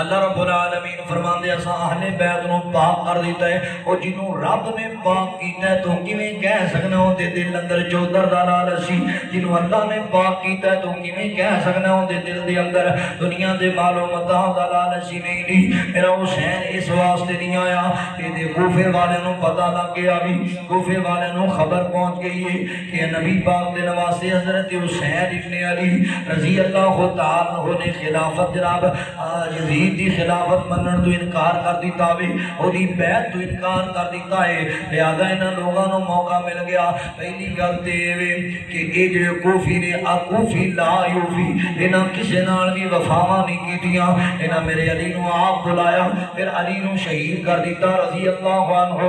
اللہ رب العالمین فرماندے اساں اہل بیت نو پاک کر دیتا ہے، اور جنوں رب نے پاک کیتا ہے تو کیویں کہہ سکنا اون دے دل اندر جو درد لال سی، جنوں اللہ نے پاک کیتا ہے تو کیویں کہہ سکنا اون دے دل دے اندر دنیا دے مال و متاع دا لالچی نہیں۔ میرا حسین اس واسطے نہیں آیا کہ دے کوفے والے نو پتہ لگ گیا بھی، کوفے والے نو خبر پہنچ گئی ہے کہ نبی پاک دے نواسے حضرت حسین ابن علی رضی اللہ تعالیٰ عنہ نے خلافت جناب یزید دی خلافت منن تو انکار کر دیتا بھی، اور دی بیعت تو انکار کر دیتا ہے، لہذا انہاں لوگاں نو موقع مل گیا۔ پہلی گل تے کہ اے جڑے کوفی نے کوفی لا یوفی، انہاں کسے نال بھی وفاواں نہیں کیتیاں، انہاں میرے علی نو آپ بلایا، پھر علی نو شہید کر دیتا رضی اللہ عنہ۔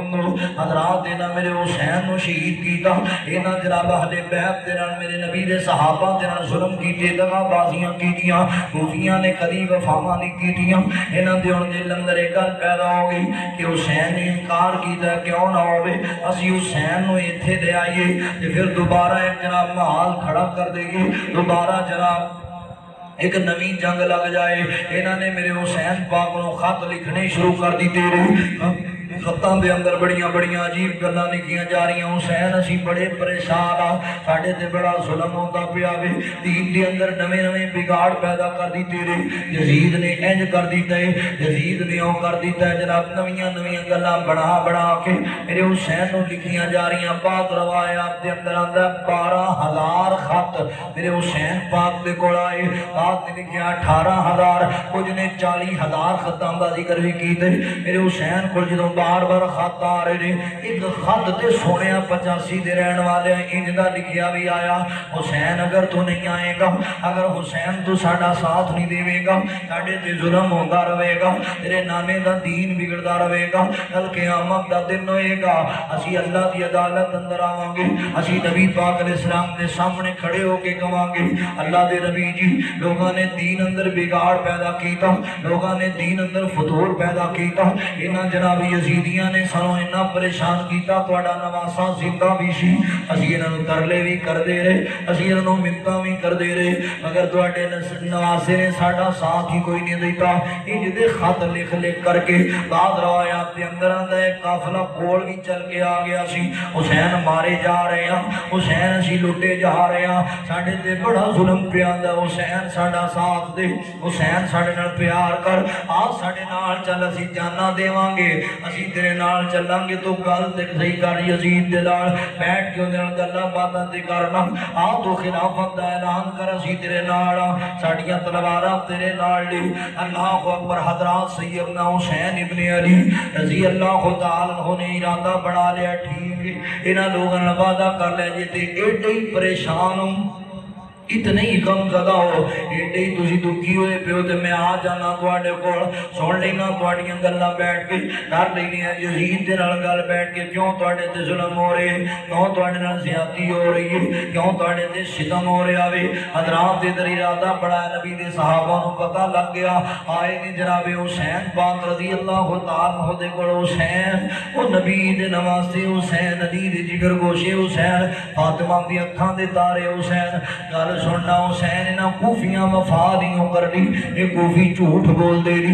حضرات انہاں میرے حسین نو شہید کیتا، انہاں جناب اہل بیعت دے نال میرے نبی دے صحابہ دے نال ظلم کیتے، دغا بازیاں کیتیاں، کوفیاں نے کدی وفاواں نہیں کیتیاں۔ انہاں دے ہن دل اندر ایک گل پیدا ہو گئی کہ حسین نے انکار کیتا، کیوں نہ ہوے اسی حسین نو ایتھے لے آئیے تے پھر دوبارہ ایک جناب محال کھڑا کر دے گے، دوبارہ جناب ایک نویں جنگ لگ جائے۔ انہاں نے میرے حسین پاک نو خط لکھنے شروع کر دیتے رہے، خطاں دے اندر بڑیاں بڑیاں عجیب گلاں لکھیاں جا رہی ہیں، حسین اسی بڑے پریشان آ، ساڈے تے بڑا ظلم ہوندا پیا وے، دین دے اندر نویں نویں بگاڑ پیدا کر دیتے رہے، یزید نے انج کر دیتا ہے، یزید نے او کر دیتا ہے، جناب نویاں نویاں گلاں بڑھا بڑھا کے میرے حسین نو لکھیاں جا رہی ہیں۔ پاک روایات دے اندر آندا 12,000 خط میرے حسین پاک دے کول آئے، پاک نے لکھیا 18,000، کچھ نے 40,000 خطاں دا ذکر بھی کیتے۔ میرے حسین کول جدوں بار بار خط آ رہے نے، ایک خط تے سونیا 85 دے رہن والے انج دا لکھیا بھی آیا، حسین اگر تو نہیں آئے گا، اگر حسین تو ساڈا ساتھ نہیں دے گا، ساڈے تے ظلم ہوندا رہے گا، تیرے نانے دا دین بگڑدا رہے گا، کل قیامت دا دن ہوئے گا، اسی اللہ دی عدالت اندر آواں گے، اسی نبی پاک علیہ السلام دے سامنے کھڑے ہو کے کہاں گے اللہ دے نبی جی لوگاں نے دین اندر بگاڑ پیدا کیتا، لوگاں نے دین اندر فتور پیدا کیتا، انہاں جناب یزیدیاں نے سانوں اتنا پریشان کیتا، تہاڈا نواسا زندہ بھی سی، اسی انہاں نوں ترلے بھی کردے رہے، اسی انہاں نوں منتاں بھی کردے رہے، مگر تہاڈے نواسے نے ساڈا ساتھ ہی کوئی نہیں دیتا۔ انج دے خط لکھ لکھ کر کے بعد روایات دے اندر آندا ہے قافلہ کول بھی چل کے آ گیا سی، حسین مارے جا رہے ہیں، حسین اسی لٹے جا رہے ہیں، ساڈے تے بڑا ظلم پیا دا، حسین ساڈا ساتھ دے، حسین ساڈے نال پیار کر، آ ساڈے نال چل اسی جاناں دیواں گے، اسی تیرے نال چلیں گے، تو گل تے صحیح کر یزید دے نال بیٹھ کے اودے نال گلاں باتاں تے کرنا، آ تو خلافت دا اعلان کر اسی تیرے نال، ساڈیاں تلواراں تیرے نال لے۔ اللہ اکبر۔ حضرات سیدنا حسین ابن علی رضی اللہ تعالی عنہ نے ارادہ بنا لیا، ٹھیک ہے انہاں لوگاں نال وعدہ کر لیا جی تے ایڈے ہی پریشان ہوں، اتنے ہی کم زدہ ہو، ایڈے ہی تسی دکھی ہوئے پیو تے میں آ جانا تواڈے کول، سن لینا تواڈیاں گلاں بیٹھ کے، کر لینی ہے یزید دے نال گل بیٹھ کے، کیوں تواڈے تے ظلم ہو رہے، کیوں تواڈے نال زیادتی ہو رہی ہے، کیوں تواڈے تے ستم ہو رہا وے۔ حضرات دے در ارادہ بڑا نبی دے صحابہ نو پتہ لگ گیا، آئے نے جناب حسین پاک رضی اللہ تعالی عنہ دے کول، حسین او نبی دے نواسے حسین، علی دے جگر گوشے حسین، فاطمہ دی اکھاں دے تارے حسین، گل سننا حسین انہاں کوفیاں وفا دیوں کر دی، یہ کوفی جھوٹ بول دے دی،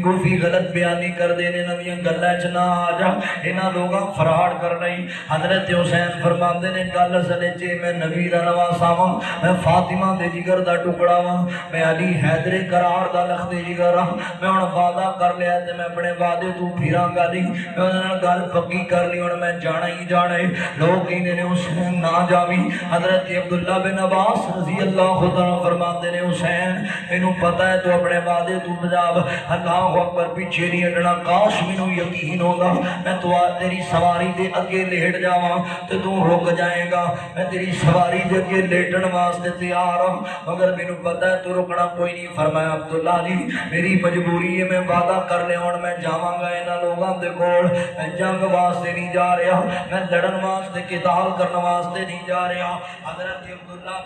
کوفی غلط بیانی کر دے، انہاں دیاں گلاں وچ نہ آ جا، انہاں لوگاں فراڈ کر نہیں۔ حضرت حسین فرماندے نے گل اصل وچ میں نبی دا نواسا واں، میں فاطمہ دے جگر دا ٹکڑا واں، میں علی حیدر کرار دا لخت جگر ہاں، میں ہن وعدہ کر لیا تے میں اپنے وعدے تو پھراں گا نہیں، میں انہاں نال گل پکی کر لی، ہن میں جانا ہی جانا ہے۔ لوگ کہندے نے حسین نہ جاویں، حضرت عبداللہ بن عباس رضی اللہ تعالیٰ فرماتے نے حسین مینوں پتہ ہے تو اپنے وعدے تو بجاو، اللہ اکبر پیچھے نہیں ہٹنا، کاش مینوں یقین ہوگا میں تو تیری سواری دے اگے لیٹ جاواں تے تو رک جائے گا، میں تیری سواری دے اگے لیٹن واسطے تیار ہوں، مگر مینوں پتہ ہے تو رکنا کوئی نہیں۔ فرمایا عبداللہ جی میری مجبوری ہے، میں وعدہ کر لیا ہن میں جاواں گا انہاں لوگاں دے کول، میں جنگ واسطے نہیں جا رہا، میں لڑن واسطے قتال کرن واسطے نہیں جا رہا۔ حضرت عبداللہ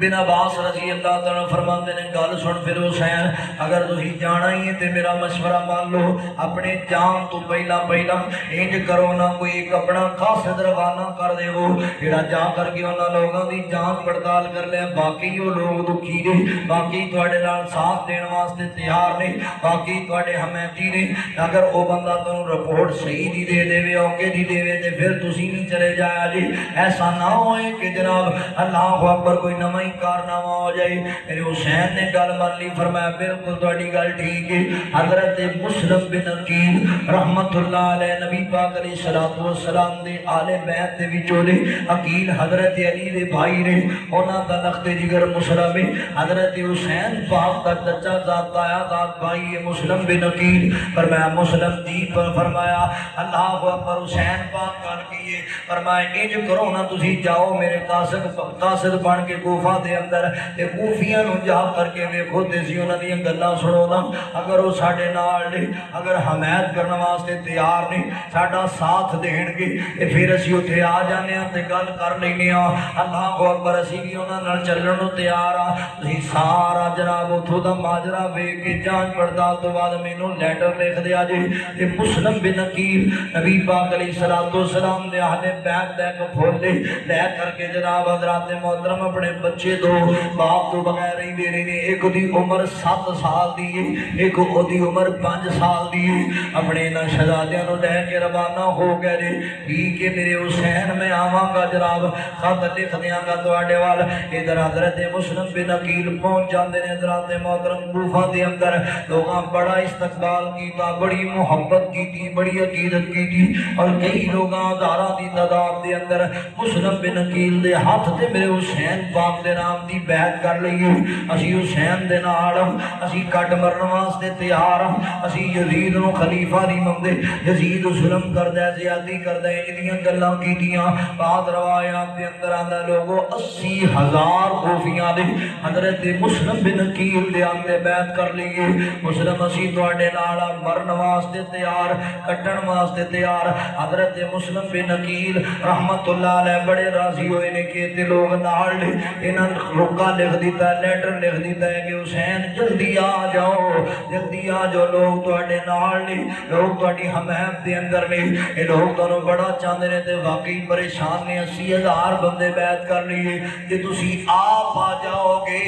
بن عباس رضی اللہ تعالیٰ فرماتے نے گل سن پھر حسین اگر تسی جانا ہی ہے تے میرا مشورہ مان لو اپنے جان تو پہلا انج کرو نہ کوئی ایک اپنا قاصد روانہ کر دے وہ جڑا جا کر کے انہاں لوگاں دی جان پڑتال کر لے باقی وہ لوگ دکھی نے باقی تواڈے نال ساتھ دین واسطے تیار نے باقی تواڈے حمایتی نے اگر او بندہ تانوں رپورٹ صحیح دی دے دے اوکے دی دے تے پھر تسی نہیں چلے جایا جی ایسا نہ ہوئے کہ جناب اللہ اکبر کوئی نہ کارنامہ ہو جائے میرے حسین نے گل مان لی فرمایا بالکل تہاڈی گل ٹھیک ہے حضرت مسلم بن عقیل رحمت اللہ علیہ نبی پاک علیہ الصلوۃ والسلام دے آل بیت دے وچوں نے عقیل حضرت علی دے بھائی نے انہاں دا لخت جگر مسلم ہے حضرت حسین پاک دا چچا ذات آیا ذات بھائی ہے مسلم بن عقیل فرمایا مسلم دی پر فرمایا اللہ اکبر حسین پاک گل کیے فرمایا انج کرو نا تسی جاؤ میرے قاصد بن کے کوفہ دے اندر تے کوفیاں نو جا کر کے ویکھو تے سی انہاں دی گلاں سنو نا اگر وہ ساڈے نال نے اگر حمایت کرن واسطے تیار نے ساڈا ساتھ دین گے تے پھر اسی اوتھے آ جانے ہاں تے گل کر لینے ہاں اللہ اکبر اسی بھی انہاں نال چلن نو تیار ہاں تسی سارا جناب اتھوں دا ماجرا ویکھ کے جانچ پڑتال تو بعد مینوں لیٹر لکھ دیا جی تے مسلم بن عقیل نبی پاک علیہ الصلوۃ والسلام دے اہل بیت دا ایک پھول لے کر کے جناب حضرات محترم اپنے بچے دو باپ تو بغیر ہی دے رہے ہیں ایک دی عمر 7 سال دی ہے ایک دی عمر 5 سال دی ہے اپنے نہ شہزادیاں نو لے کے روانہ ہو گئے ٹھیک ہے میرے حسین میں آواں گا جناب خط لکھ دیاں گا تواڈے وال ادھر حضرت مسلم بن عقیل پہنچ جاندے نے حضرات محترم کوفہ دے اندر لوگاں بڑا استقبال کیتا بڑی محبت کی بڑی عقیدت کی اور کئی لوگاں ہزاراں دی تعداد دے اندر مسلم بن عقیل دے ہاتھ تے میرے حسین پاک دے نام دی بیعت کر لئیے اسی حسین دے نال اسی کٹ مرن واسطے تیار اسی یزید نو خلیفہ نہیں مندے یزید ظلم کردہ زیادتی کردہ انہیاں گلاں کیتیاں بعد روایات دے اندر آندہ لوگوں 80,000 کوفیاں دے حضرت مسلم بن عقیل دے آندے بیعت کر لئیے مسلم اسی تواڈے نال مرن واسطے تیار کٹن واسطے تیار حضرت مسلم بن عقیل رحمت اللہ علیہ بڑے راضی ہوئے نے کہتے لوگ نال انہاں رکا لکھ دیتا ہے لیٹر لکھ دیتا ہے کہ حسین جلدی آ جاؤ لوگ تواڈے نال نے لوگ تواڈی حمایت دے اندر نے یہ لوگ تانوں بڑا چاہندے نے تے واقعی پریشان نے 80,000 بندے بیعت کر لیے کہ تسی آپ آ جاؤ گے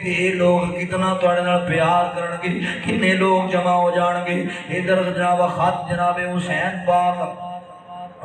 تے یہ لوگ کتنا تواڈے نال پیار کرن گے کتنے لوگ جمع ہو جان گے ادھر جناب خط جناب حسین پاک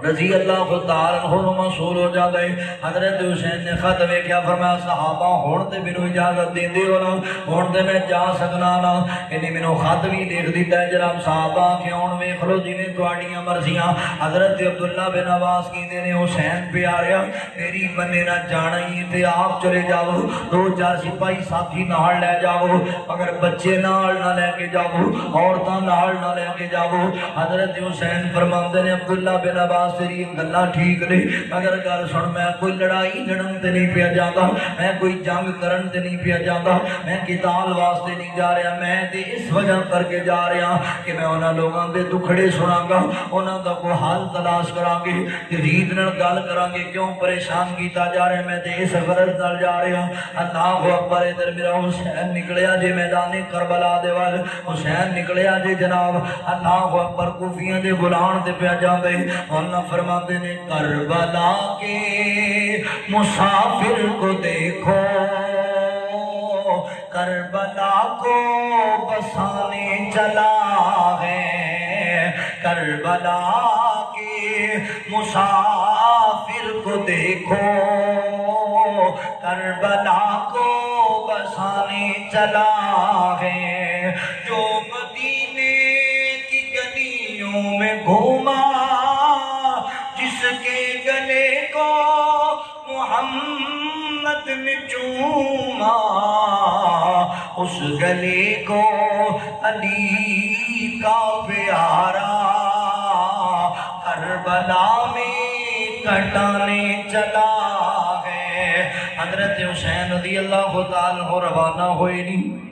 رضی اللہ تعالیٰ عنہ موصول ہو جاتا ہے حضرت حسین نے خط میں کیا فرمایا صحابہ ہون تے مینوں اجازت دین دے ہو نا ہون تے میں جا سکنا نا انہیں مینوں خط بھی لکھ دیتا ہے جناب صحابہ کہ ہون ویکھ لو جویں تواڈیاں مرضیاں حضرت عبداللہ بن عباس کہندے نے حسین پیاریا میری بنے نہ جانا ہی تے آپ چلے جاؤ 2-4 سپاہی ساتھی نال لے جاؤ مگر بچے نال نہ لے کے جاؤ عورتاں نال نہ لے کے جاؤ حضرت حسین فرماندے نے عبداللہ بن عباس تیری گلاں ٹھیک نہیں مگر گل سن میں کوئی لڑائی لڑن تے نہیں پیا جاتا میں کوئی جنگ کرن تے نہیں پیا جاتا میں قتال واسطے نہیں جا رہا میں تے اس وجہ کر کے جا رہا کہ میں انہاں لوگاں دے دکھڑے سناں گا انہاں دا کوئی حل تلاش کراں گے یزید نال گل کراں گے کیوں پریشان کیتا جا رہا میں تے اس غرض نال جا رہا اللہ اکبر ادھر میرا حسین نکلیا جے میدان کربلا دے وال حسین نکلیا جے جناب اللہ اکبر کوفیاں دے بلان تے پیا جاندے اللہ فرماتے نے کربلا کے مسافر کو دیکھو کربلا کو بسانے چلا ہے کربلا کے مسافر کو دیکھو کربلا کو بسانے چلا ہے جو مدینے کی گلیوں میں گھوما جس کے گلے کو محمد نے چوما اس گلے کو علی کا پیارا کربلا میں کٹانے چلا ہے حضرت حسین رضی اللہ تعالیٰ عنہ روانہ ہوئے نہیں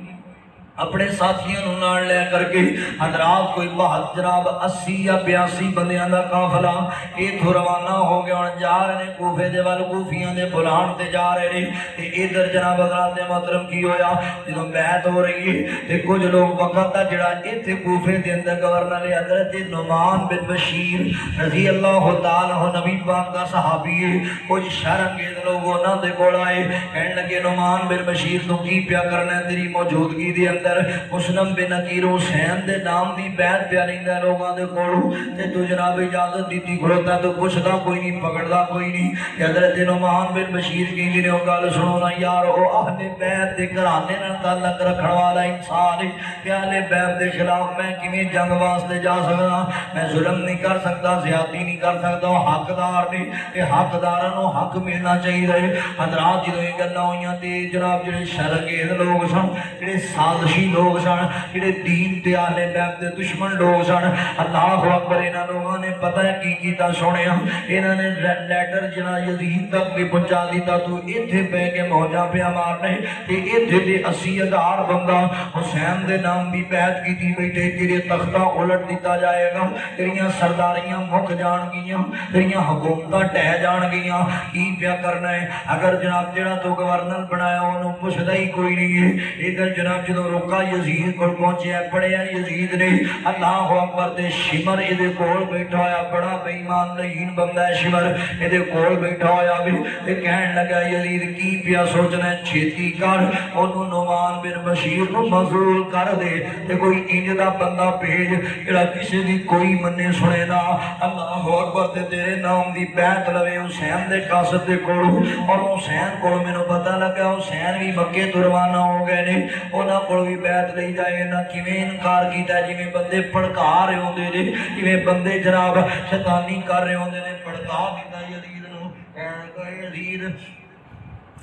اپنے ساتھیوں نو نال لے کر کے حضرات کوئی جناب 80 یا 82 بندیاں دا قافلہ اتھوں روانہ ہو گیا ہن جا رہے نے کوفے دے ول کوفیاں دے بلان تے جا رہے نے تے ادھر جناب حضرات محترم کی ہویا جدوں بیعت ہو رہی ہے تے کچھ لوگ وقت دا جڑا ایتھے کوفے دے اندر گورنر حضرت نعمان بن بشیر رضی اللہ تعالی عنہ نبی پاک دا صحابی ہے کچھ شرمگیز لوگ انہاں دے کول آئے کہن لگے نعمان بن بشیر تو کی پیا کرنا ہے تیری موجودگی دے اندر مسلم بن عقیل حسین دے نام دی بیعت پیا لیندا لوگاں دے کولوں تے تو جناب اجازت دیتی کھڑوتا تو پوچھدا کوئی نہیں پکڑدا کوئی نہیں حضرت نعمان بن بشیر کی جی نے او گل سنو نا یار او اہل بیت دے گھرانے نال تعلق رکھن والا انسان ہے کہ اہل بیت دے خلاف میں کیویں جنگ واسطے جا سکدا میں ظلم نہیں کر سکتا زیادتی نہیں کر سکتا حقدار نے کہ حقداراں نوں حق ملنا چاہیے حضرات جدوں یہ گلاں ہوئیاں تے جناب جڑے شرگیز لوگ سن جڑے سازشی لوگ سن جڑے دین تے اہل بیت دے دشمن لوگ سن اللہ اکبر انہاں لوگاں نے پتہ ہے کی کیتا سنیا انہاں نے لیٹر جڑا یزید تک بھی پہنچا دیتا تو ایتھے پہ کے موجاں پہ مارنے تے ایتھے تے 80,000 بندہ حسین دے نام بھی بیعت کیتی بیٹھے تیرے تختہ الٹ دیتا جائے گا تیریاں سرداریاں مک جان گیاں تیریاں حکومتاں ٹہ جان گیاں کی پیا کرنا ہے اگر جناب جڑا تو گورنر بنایا انہوں پوچھدا ہی کوئی نہیں ہے ادھر جناب جدوں رکا یزید کو پہنچیا پڑھیا یزید نے اللہ اکبر تے شمر ادھے کول بیٹھا ہویا بڑا بے ایمان لعین بندہ ہے شمر ادھے کول بیٹھا ہویا بھی تے کہن لگا یزید کی پیا سوچنا ہے چھیتی کر انہوں نعمان بن بشیر نو مظلوم کر دے تے کوئی انج دا بندہ بھیج جڑا کسی دی کوئی مننے سنے نا اللہ اکبر تے تیرے نام دی بیعت لوے حسین دے قاصد دے کولوں اور حسین کولوں مینوں پتہ لگا حسین بھی مکے تو روانہ ہو گئے نے انہاں کول بھی بیعت لئی جائے نہ کیویں انکار کیتا جویں بندے بھڑکا رہے ہوندے نے جویں بندے جناب شیطانی کر رہے ہوندے نے بھڑکا دیتا یزید نو کہن یزید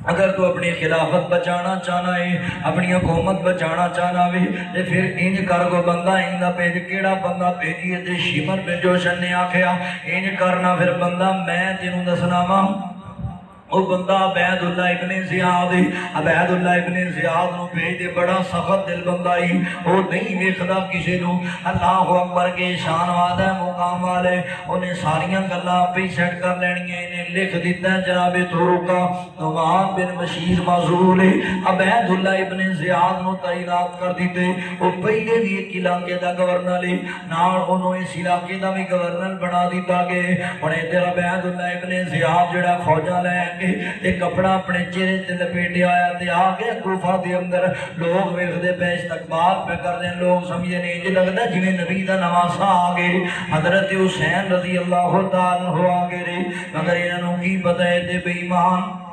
اگر تو اپنی خلافت بچانا چاہنا ہے اپنی حکومت بچانا چاہنا ہے تے پھر انج کر کو بندہ اندا بھیج کیڑا بندہ بھیجیے تے شمر بن جوشن نے آکھیا انج کرنا پھر بندہ میں تینوں دسنا وا وہ بندہ عبید اللہ ابن زیاد عبید اللہ ابن زیاد نو بھیج دے بڑا سخت دل بندہ ہی وہ نہیں ویکھدا کسی نو اللہ اکبر کے شان وعدہ مقام والے انہیں ساریاں گلاں پہ سیٹ کر لینیاں انہیں لکھ دیتا ہے جناب تورکا نعمان بن بشیر معذور ہے عبید اللہ ابن زیاد نو تعینات کر دیتے وہ پہلے بھی ایک علاقے دا گورنر لے نال انہوں اس علاقے دا بھی گورنر بنا دیتا گئے انہیں تیرا عبید اللہ ابن زیاد جڑا فوجہ لے تے کپڑا اپنے چہرے تے لپیٹے آیا تے آگے کوفہ دے اندر لوگ ویکھدے پے استقبال پہ کردے لوگ سمجھے نہیں جی لگدا جویں نبی دا نواسا آگے حضرت حسین رضی اللہ تعالی عنہ آگے رہے مگر انہاں نوں کی پتہ ہے تے بے ایمان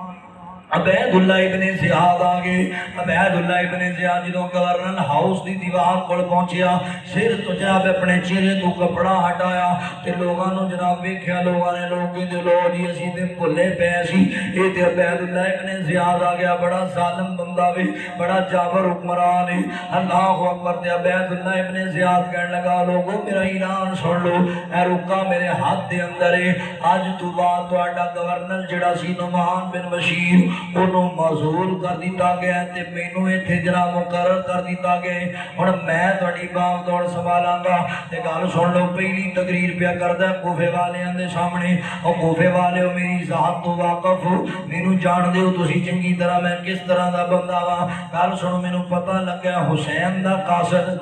عبید اللہ ابن زیاد آگے عبید اللہ ابن زیاد جدوں گورنر ہاؤس دی دیوار کول پہنچیا سر تو جناب اپنے چہرے تو کپڑا ہٹایا تے لوگاں نوں جناب ویکھیا لوگاں نے لوگ کہندے لو جی اسی تے بھلے پے سی اے تے عبید اللہ ابن زیاد آ گیا بڑا ظالم بندہ وی بڑا جابر حکمران ہے اللہ اکبر تے عبید اللہ ابن زیاد کہنے لگا لوگوں میرا اعلان سن لو اے رکا میرے ہاتھ دے اندر ہے اج تو بعد تہاڈا گورنر جڑا سی نعمان بن بشیر انہوں معزول کر دیتا گیا ہے تے مینوں ایتھے جناب مقرر کر دیتا گیا ہے ہن میں تہاڈی باغ دوڑ سنبھالاں گا تے گل سن لو پہلی تقریر پیا کردا کوفے والیاں دے سامنے او کوفے والے میری ذات تو واقف ہو مینوں جان دیو تسی چنگی طرح میں کس طرح دا بندہ وا گل سنو مینوں پتہ لگیا حسین دا قاصد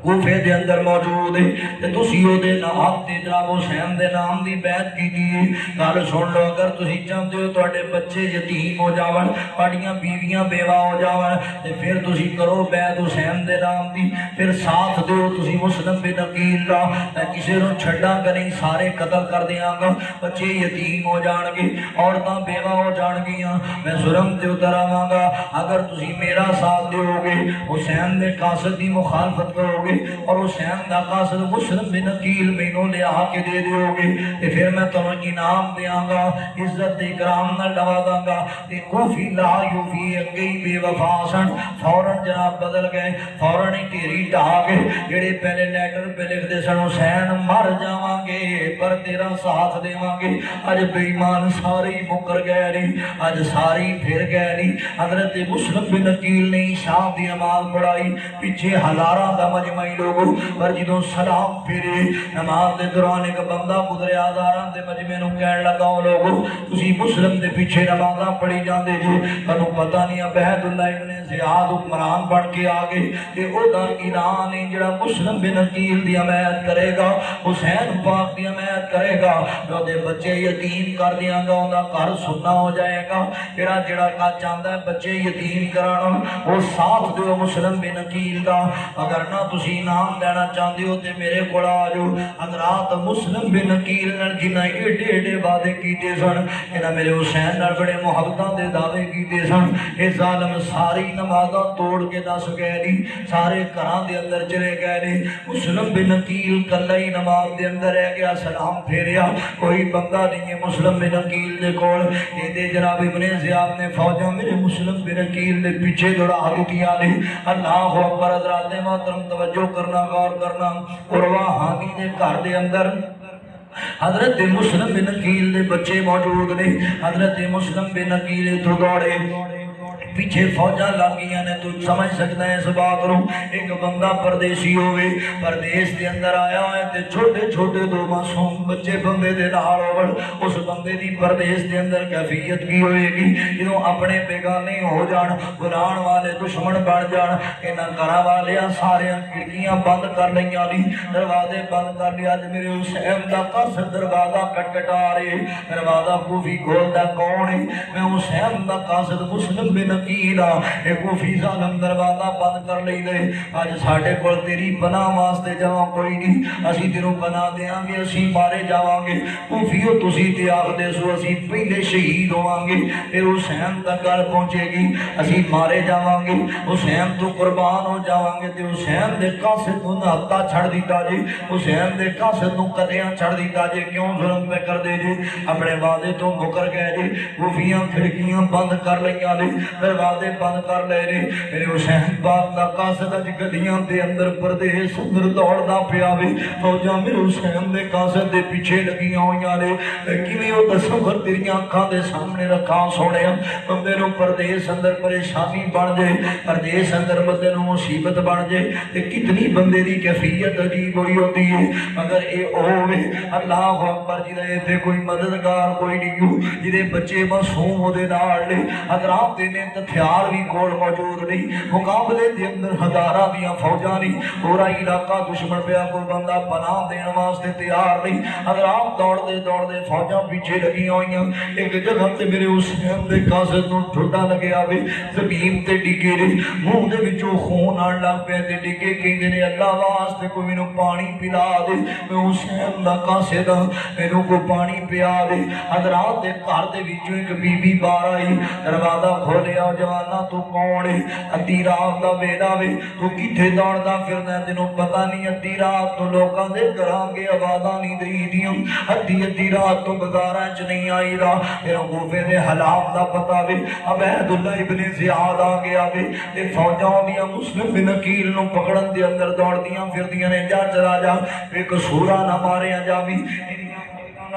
کوفے دے اندر موجود ہے تے تسی او دے نام تے جناب حسین دے نام دی بیعت کیتی ہے گل سن لو اگر تسی چاہندے ہو تواڈے بچے یتیم ہو جاون تواڈیاں بیویاں بیوہ ہو جاون تے پھر تسی کرو بیعت حسین دے نام دی پھر ساتھ دیو تسی مسلم بن عقیل دا میں کسے نوں چھڈاں گا نہیں سارے قتل کر دیاں گا بچے یتیم ہو جان گے عورتاں بیوہ ہو جان گیاں میں ظلم تے اتر آواں گا اگر تسی میرا ساتھ دیو گے حسین دے قاصد دی مخالفت کرو گے گے اور حسین دا قاصد مسلم بن عقیل مینوں لے آ کے دے دیو گے تے پھر میں تمہیں انعام دیاں گا عزت اکرام نال نوازاں گا تے کوفی لا یوفی اگے بے وفا سن فوراً جناب بدل گئے فوراً ہی ٹیری ڈھا گئے جڑے پہلے لیٹر پہ لکھ دے سن حسین مر جاواں گے پر تیرا ساتھ دیواں گے اج بے ایمان سارے مکر گئے نہیں اج ساری پھر گئے نہیں حضرت مسلم بن عقیل نے شام دی نماز پڑھائی پیچھے ہزاراں دا مجمعی لوگوں پر جدوں سلام پھرے نماز دے دوران ایک بندہ گزریا ہزاراں دے مجمع نوں کہن لگا او لوگوں تسی مسلم دے پیچھے نمازاں پڑھی جاندے جی تانوں پتہ نہیں عبید اللہ ابن زیاد حکمران بن کے آ گئے تے او دا اعلان ہے جڑا مسلم بن عقیل دی حمایت کرے گا حسین پاک دی حمایت کرے گا جو دے بچے یتیم کر دیاں گا اوندا گھر سننا ہو جائے گا جڑا جڑا کا چاہندا ہے بچے یتیم کرانا وہ ساتھ دیو مسلم بن عقیل دا اگر نہ تسی نام لینا چاہندے ہو تے میرے کول آ جاؤ حضرات مسلم بن عقیل نال جنہاں ایڈے ایڈے وعدے کیتے سن انہاں میرے حسین نال بڑے محبتاں دے دعوے کیتے سن اے ظالم ساری نمازاں توڑ کے دس گئے نہیں سارے گھراں دے اندر چلے گئے نہیں مسلم بن عقیل کلا ہی نماز دے اندر رہ گیا سلام پھیریا کوئی بندہ نہیں ہے مسلم بن عقیل دے کول اے جناب ابن زیاد نے فوجاں میرے مسلم بن عقیل دے پیچھے دوڑا دتیاں نے اللہ اکبر حضرات محترم توجہ کرنا غور کرنا عروہ ہانی دے گھر دے اندر حضرت مسلم بن عقیل دے بچے موجود نے حضرت مسلم بن عقیل تو دوڑے پیچھے فوجاں لگیاں نے تو سمجھ سکتا ہے اس بات رو ایک بندہ پردیسی ہوئے پردیس دے اندر آیا ہے تے چھوٹے چھوٹے دو معصوم بچے بندے دے نال ہوڑ اس بندے دی پردیس دے اندر کیفیت کی ہوئے گی جنہوں اپنے بیگانے ہو جان بلان والے دشمن بن جان انہاں گھراں والیاں سارے کھڑکیاں بند کر لیاں لی دروازے بند کر لیا اج میرے حسین دا قصر دروازہ کٹکٹا رہے دروازہ کوفی کھولدا کون ہے میں حسین دا قصد مسلم بن عقیلہ اے کوفی ظالم دروازہ بند کر لئی دے آج ساڑھے کول تیری پناہ واسطے جاواں کوئی نہیں اسی تیروں پناہ دیاں گے اسی مارے جاواں گے کوفیو تسی تے آخ دے سو اسی پہلے شہید ہوواں گے پھر حسین تک گل پہنچے گی اسی مارے جاواں گے حسین تو قربان ہو جاواں گے تے حسین دے قاصد تو نہتا چھڑ دیتا جی حسین دے قاصد تو قدیاں چھڑ دیتا جی کیوں ظلم پہ کر دے جی اپنے وعدے تو مکر گئے جی کوفیاں کھڑکیاں بند کر لیاں جی دروازے بند کر لے رہے میرے حسین پاک دا قاصد اج گڈیاں دے اندر پردیس اندر دوڑدا پیا وے فوجاں میرے حسین دے قاصد دے پیچھے لگیاں ہویاں نے کیویں او تصور تیریاں اکھاں دے سامنے رکھاں سونیا بندے نوں پردیس اندر پریشانی بن جائے پردیس اندر بندے نوں مصیبت بن جائے تے کتنی بندے دی کیفیت عجیب ہوئی ہوتی ہے مگر اے ہوے اللہ اکبر جے تے کوئی مددگار کوئی نہیں جے بچے معصوم دے نال نے حضرات دے ہتھیار بھی کول موجود نہیں مقابلے دے اندر ہزاراں دیاں فوجاں نہیں پورا علاقہ دشمن پیا کوئی بندہ پناہ دین واسطے تیار نہیں حضرات دوڑ دے فوجاں پیچھے لگی ہوئیاں ایک جگہ تے میرے حسین دے قاصد نوں ٹھڈا لگیا وے زمین تے ڈگے نے منہ دے وچوں خون آن لگ پیا تے ڈگے کہندے نے اللہ واسطے کوئی مینوں پانی پلا دے میں حسین دا قاصد مینوں کوئی پانی پیا دے حضرات دے گھر دے وچوں ایک بی بی باہر آئی دروازہ کھولیا جوانا تو کون ہے ادھی رات دا ویلا وے تو کتھے دوڑدا پھردا تینوں پتہ نہیں ادھی رات تو لوکاں دے گھراں گے آوازاں نہیں دئی دیاں ادھی رات تو بازاراں چ نہیں آئی دا پھر کوفے دے حالات دا پتہ وے عبید اللہ ابن زیاد آ گیا وے تے فوجاں دیاں مسلم بن عقیل نوں پکڑن دے اندر دوڑدیاں پھردیاں نے جا چلا جا اے قصورا نہ ماریا جاوی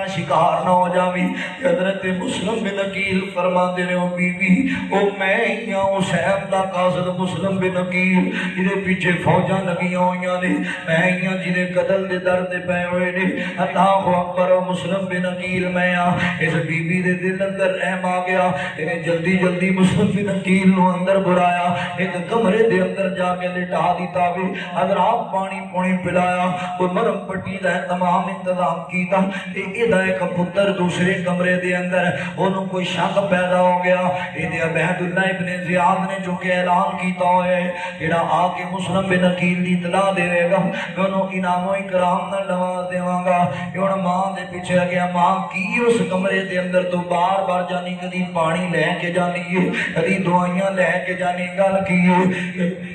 شکار نہ ہو جاوی حضرت مسلم بن عقیل فرماندے نے او بی بی او میں یا حسین دا قاصد مسلم بن عقیل جدے پیچھے فوجاں لگیاں ہویاں نے میں یا جدے قتل دے درد پے ہوئے نے اللہ اکبر مسلم بن عقیل میں اس بی بی دے دل اندر رحم آ گیا انہیں جلدی جلدی مسلم بن عقیل نو اندر بلایا ایک کمرے دے اندر جا کے لٹا دیتا وے حضرات پانی پونی پلایا کوئی مرم پٹی دا تمام انتظام کیتا دا ایک پتر دوسرے کمرے دے اندر انہوں کوئی شک پیدا ہو گیا یہ عبید اللہ ابن زیاد نے جو کہ اعلان کیتا ہے جڑا آ کے مسلم بن عقیل دی اطلاع دے گا میں انہوں انعام و اکرام نہ نواز دیواں گا یہ ماں دے پیچھے گیا ماں کی اس کمرے دے اندر تو بار بار جانی کدی پانی لے کے جانی ہے کدی دعائیاں لے کے جانی گل کی ہے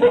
وہ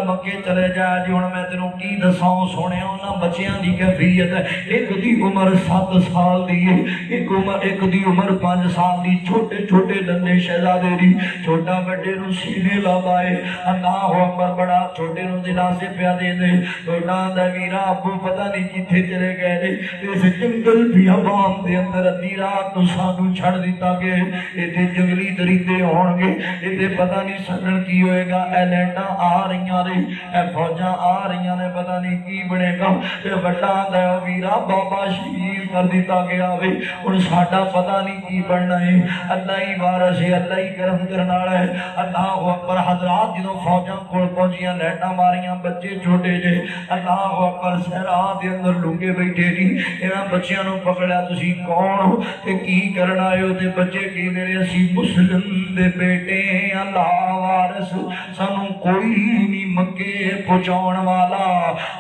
مکے چلے جائے جی ہوں میں تینوں کی دساں سونے انہاں بچیاں دی کیفیت ہے ایک دی عمر 7 سال دی ہے ایک دی عمر 5 سال دی چھوٹے چھوٹے ننھے شہزادے دی چھوٹا بڑے نو سینے لا پائے اللہ اکبر بڑا چھوٹے نو دلاسے پیا دے دے چھوٹا دا ویرا ابو پتہ نہیں کتھے چلے گئے نے اس جنگل بیابان دے اندر ادھی رات تو سانو چھڑ دیتا کہ ایتھے جنگلی درندے ہون گے ایتھے پتہ نہیں سنن کی ہوئے گا اے لینڈاں آ رہیاں نے اے فوجاں آ رہیاں نے پتہ نہیں کی بنے گا تے بڑا دا ویرا بابا شہید کر دیتا گیا وے ہن ساڈا پتہ نہیں کی بننا ہے اللہ ہی وارث ہے اللہ ہی کرم کرن والا ہے اللہ اکبر حضرات جدوں فوجاں کول پہنچیاں لینڈاں ماریاں بچے چھوٹے جے اللہ اکبر صحرا دے اندر لنگے بیٹھے نہیں انہاں بچیاں نو پکڑیا تسی کون ہو تے کی کرن آئے ہو تے بچے کی میرے اسی مسلم دے بیٹے اللہ وارث سانو کوئی نہیں مکے پہنچاؤن والا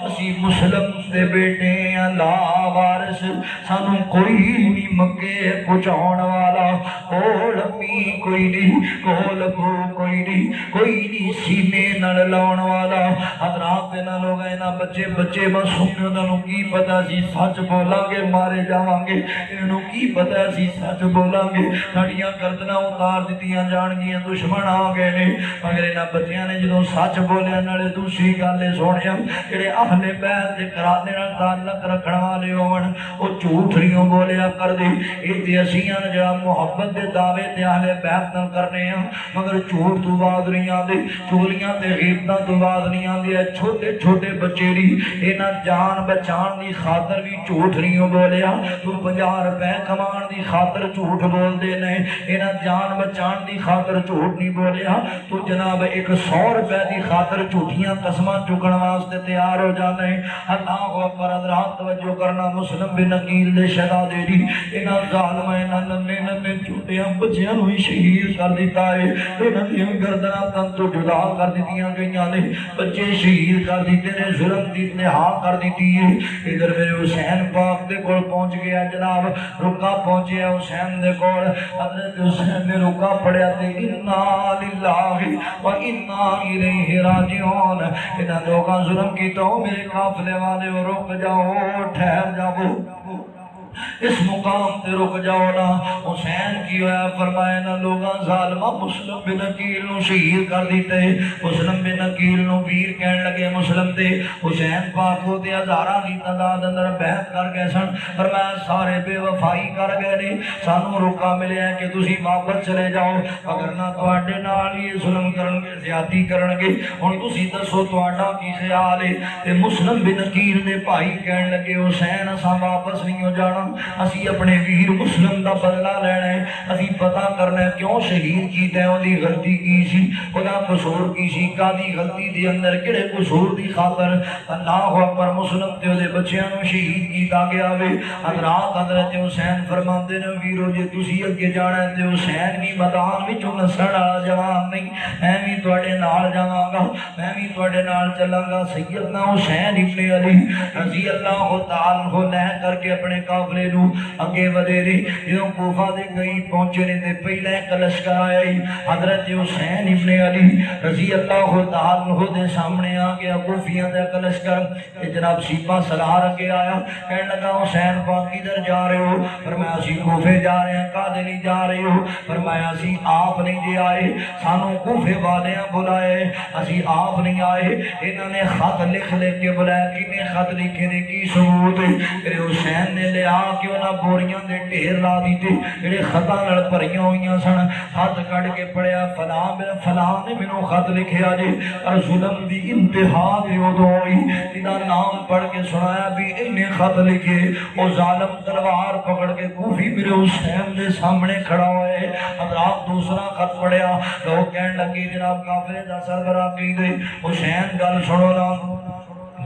اسی مسلم دے بیٹے اللہ وارث سانو کوئی نہیں مکے پہنچاؤن والا کول امی کوئی نہیں کول ابو کوئی نہیں سینے نال لاؤن والا حضرات نہ لوگ اینا بچے بس انہوں کی پتہ سی سچ بولا گے مارے جاواں گے انہوں کی پتہ سی سچ بولا گے ساڑیاں گردناں اتار دیتیاں جان گیاں دشمن آ گئے نے مگر انہاں بچیاں نے جدوں سچ بولیا نالے دوسری گل سونیا جڑے اہل بیت دے کرانے نال تعلق رکھن والے ہون او جھوٹ نہیں بولیا کر دے اے اسیاں جڑا محبت دے دعوے تے اہل بیت نال کرنے ہاں مگر جھوٹ تو بعد نہیں آندے چولیاں تے غیبتاں تو بعد نہیں آندے چھوٹے چھوٹے بچے دی انہاں جان بچان دی خاطر بھی جھوٹ نہیں بولیا تو 50 روپے کمان دی خاطر جھوٹ بول دے نے انہاں جان بچان دی خاطر جھوٹ نہیں بولیا تو جناب 100 روپے دی خاطر جھوٹیاں قسماں چکن واسطے تیار ہو جانے اللہ اکبر حضرات توجہ کرنا مسلم بن عقیل دے شہزادے دی انہاں ظالم انہاں ننھے چھوٹیاں بچیاں نو شہید کر دیتا ہے انہاں دی گردناں تن تو جدا کر دتیاں گئیاں نے بچے شہید کر دیتے نے ظلم دی انتہا کر دیتی ہے ادھر میرے حسین پاک دے کول پہنچ گیا جناب رکا پہنچیا حسین دے کول حضرت حسین نے رکا پڑھیا تے انا للہ و انا الیہ راجعون انہاں لوگاں ظلم کی تو میرے قافلے والے رک جاؤ ٹھہر جاؤ اس مقام تے رک جاؤ نا حسین کی ہویا فرمایا نا لوگاں ظالمہ مسلم بن عقیل نو شہید کر دیتے مسلم بن عقیل نو ویر کہن لگے مسلم تے حسین پاک کو تے ہزاراں دی تعداد اندر بیعت کر گئے سن فرمایا سارے بے وفائی کر گئے نے سانو روکا ملیا کہ تسی واپس چلے جاؤ اگر نہ تواڈے نال ہی ظلم کرن گے زیادتی کرن گے ہن تسی دسو تواڈا کی خیال ہے تے مسلم بن عقیل دے بھائی کہن لگے حسین اساں واپس نہیں ہو جانا اسی اپنے ویر مسلم دا بدلہ لینا ہے اسی پتہ کرنا ہے کیوں شہید کیتے ہیں دی غلطی کی سی خدا قصور کی سی کادی غلطی دی اندر کڑے قصور دی خاطر اللہ اکبر مسلم تے دے بچیاں نو شہید کیتا گیا وے حضرات حضرت حسین فرماندے نے ویرو جے تسی اگے جانا ہے تے حسین بھی میدان وچوں نسن والا جوان نہیں میں بھی تواڈے نال جاواں گا میں بھی تواڈے نال چلاں گا سیدنا حسین ابن علی رضی اللہ تعالی عنہ لے کر کے اپنے قافلے نو اگے ودے رہے جدوں کوفہ دے گئی پہنچے نے تے پہلا ایک لشکر آیا حضرت حسین ابن علی رضی اللہ تعالی عنہ دے سامنے آ گیا کوفیاں دا ایک لشکر تے جناب سپاہ سالار اگے آیا کہنے لگا حسین پاک کدھر جا رہے ہو فرمایا اسی کوفے جا رہے ہیں کادے نہیں جا رہے ہو فرمایا اسی آپ نہیں جے آئے سانو کوفے والیاں بلائے اسی آپ نہیں آئے انہوں نے خط لکھ کے بلایا کنے خط لکھے نے کی ثبوت میرے حسین نے لیا کہ انہاں بوریاں دے ڈھیر لا دیتے جڑے خطاں نال بھریاں ہوئیاں سن ہاتھ کڈ کے پڑھیا فلاں نے مینوں خط لکھیا جے اور ظلم دی انتہا تے اودوں ہوئی جنہاں نام پڑھ کے سنایا بھی اینے خط لکھے او ظالم تلوار پکڑ کے کوفی میرے حسین دے سامنے کھڑا ہوئے حضرات دوسرا خط پڑھیا لوگ کہنے لگے جناب کافرے دا سربراہ کی دے حسین گل سنو نا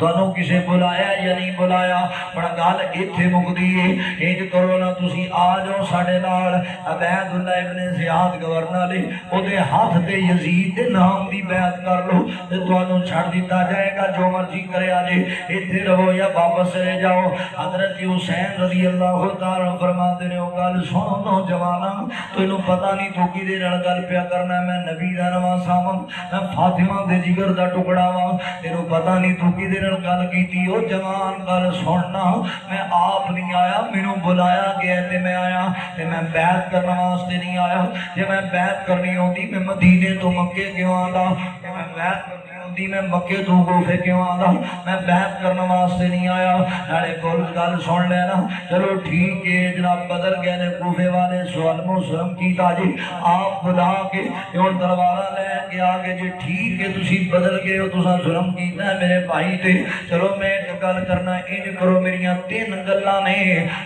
تانوں کسے بلایا یا نہیں بلایا پر گل ایتھے مکدی ہے انج کرو نا تسی آ جاؤ ساڈے نال عبید اللہ ابن زیاد گورنر لے او دے ہاتھ تے یزید دے نام دی بیعت کر لو تے تانوں چھڑ دتا جائے گا جو مرضی کرے آ جے ایتھے رہو یا واپس چلے جاؤ حضرت حسین رضی اللہ تعالی فرماتے نے او گل سنو نوجواناں تینوں پتہ نہیں تو کدے نال گل پیا کرنا میں نبی دا نواسا واں میں فاطمہ دے جگر دا ٹکڑا واں تینوں پتہ نہیں تو کدے نال گل کیتی او جوان گل سننا میں آپ نہیں آیا مینوں بلایا گیا تے میں آیا تے میں بیعت کرنے واسطے نہیں آیا جے میں بیعت کرنی ہوندی میں مدینے تو مکے کیوں آندا کہ میں بیعت کرنی ہوندی میں مکے تو کوفے کیوں آندا میں بیعت کرنے واسطے نہیں آیا نالے کول گل سن لینا چلو ٹھیک ہے جناب بدل گئے نے کوفے والے سوال مسلم کیتا جی آپ بلا کے ہن تلوارا لے کے آگے جی ٹھیک ہے تسی بدل گئے ہو تساں ظلم کیتا ہے میرے بھائی تے چلو میں ایک گل کرنا انج کرو میریاں تین گلاں نے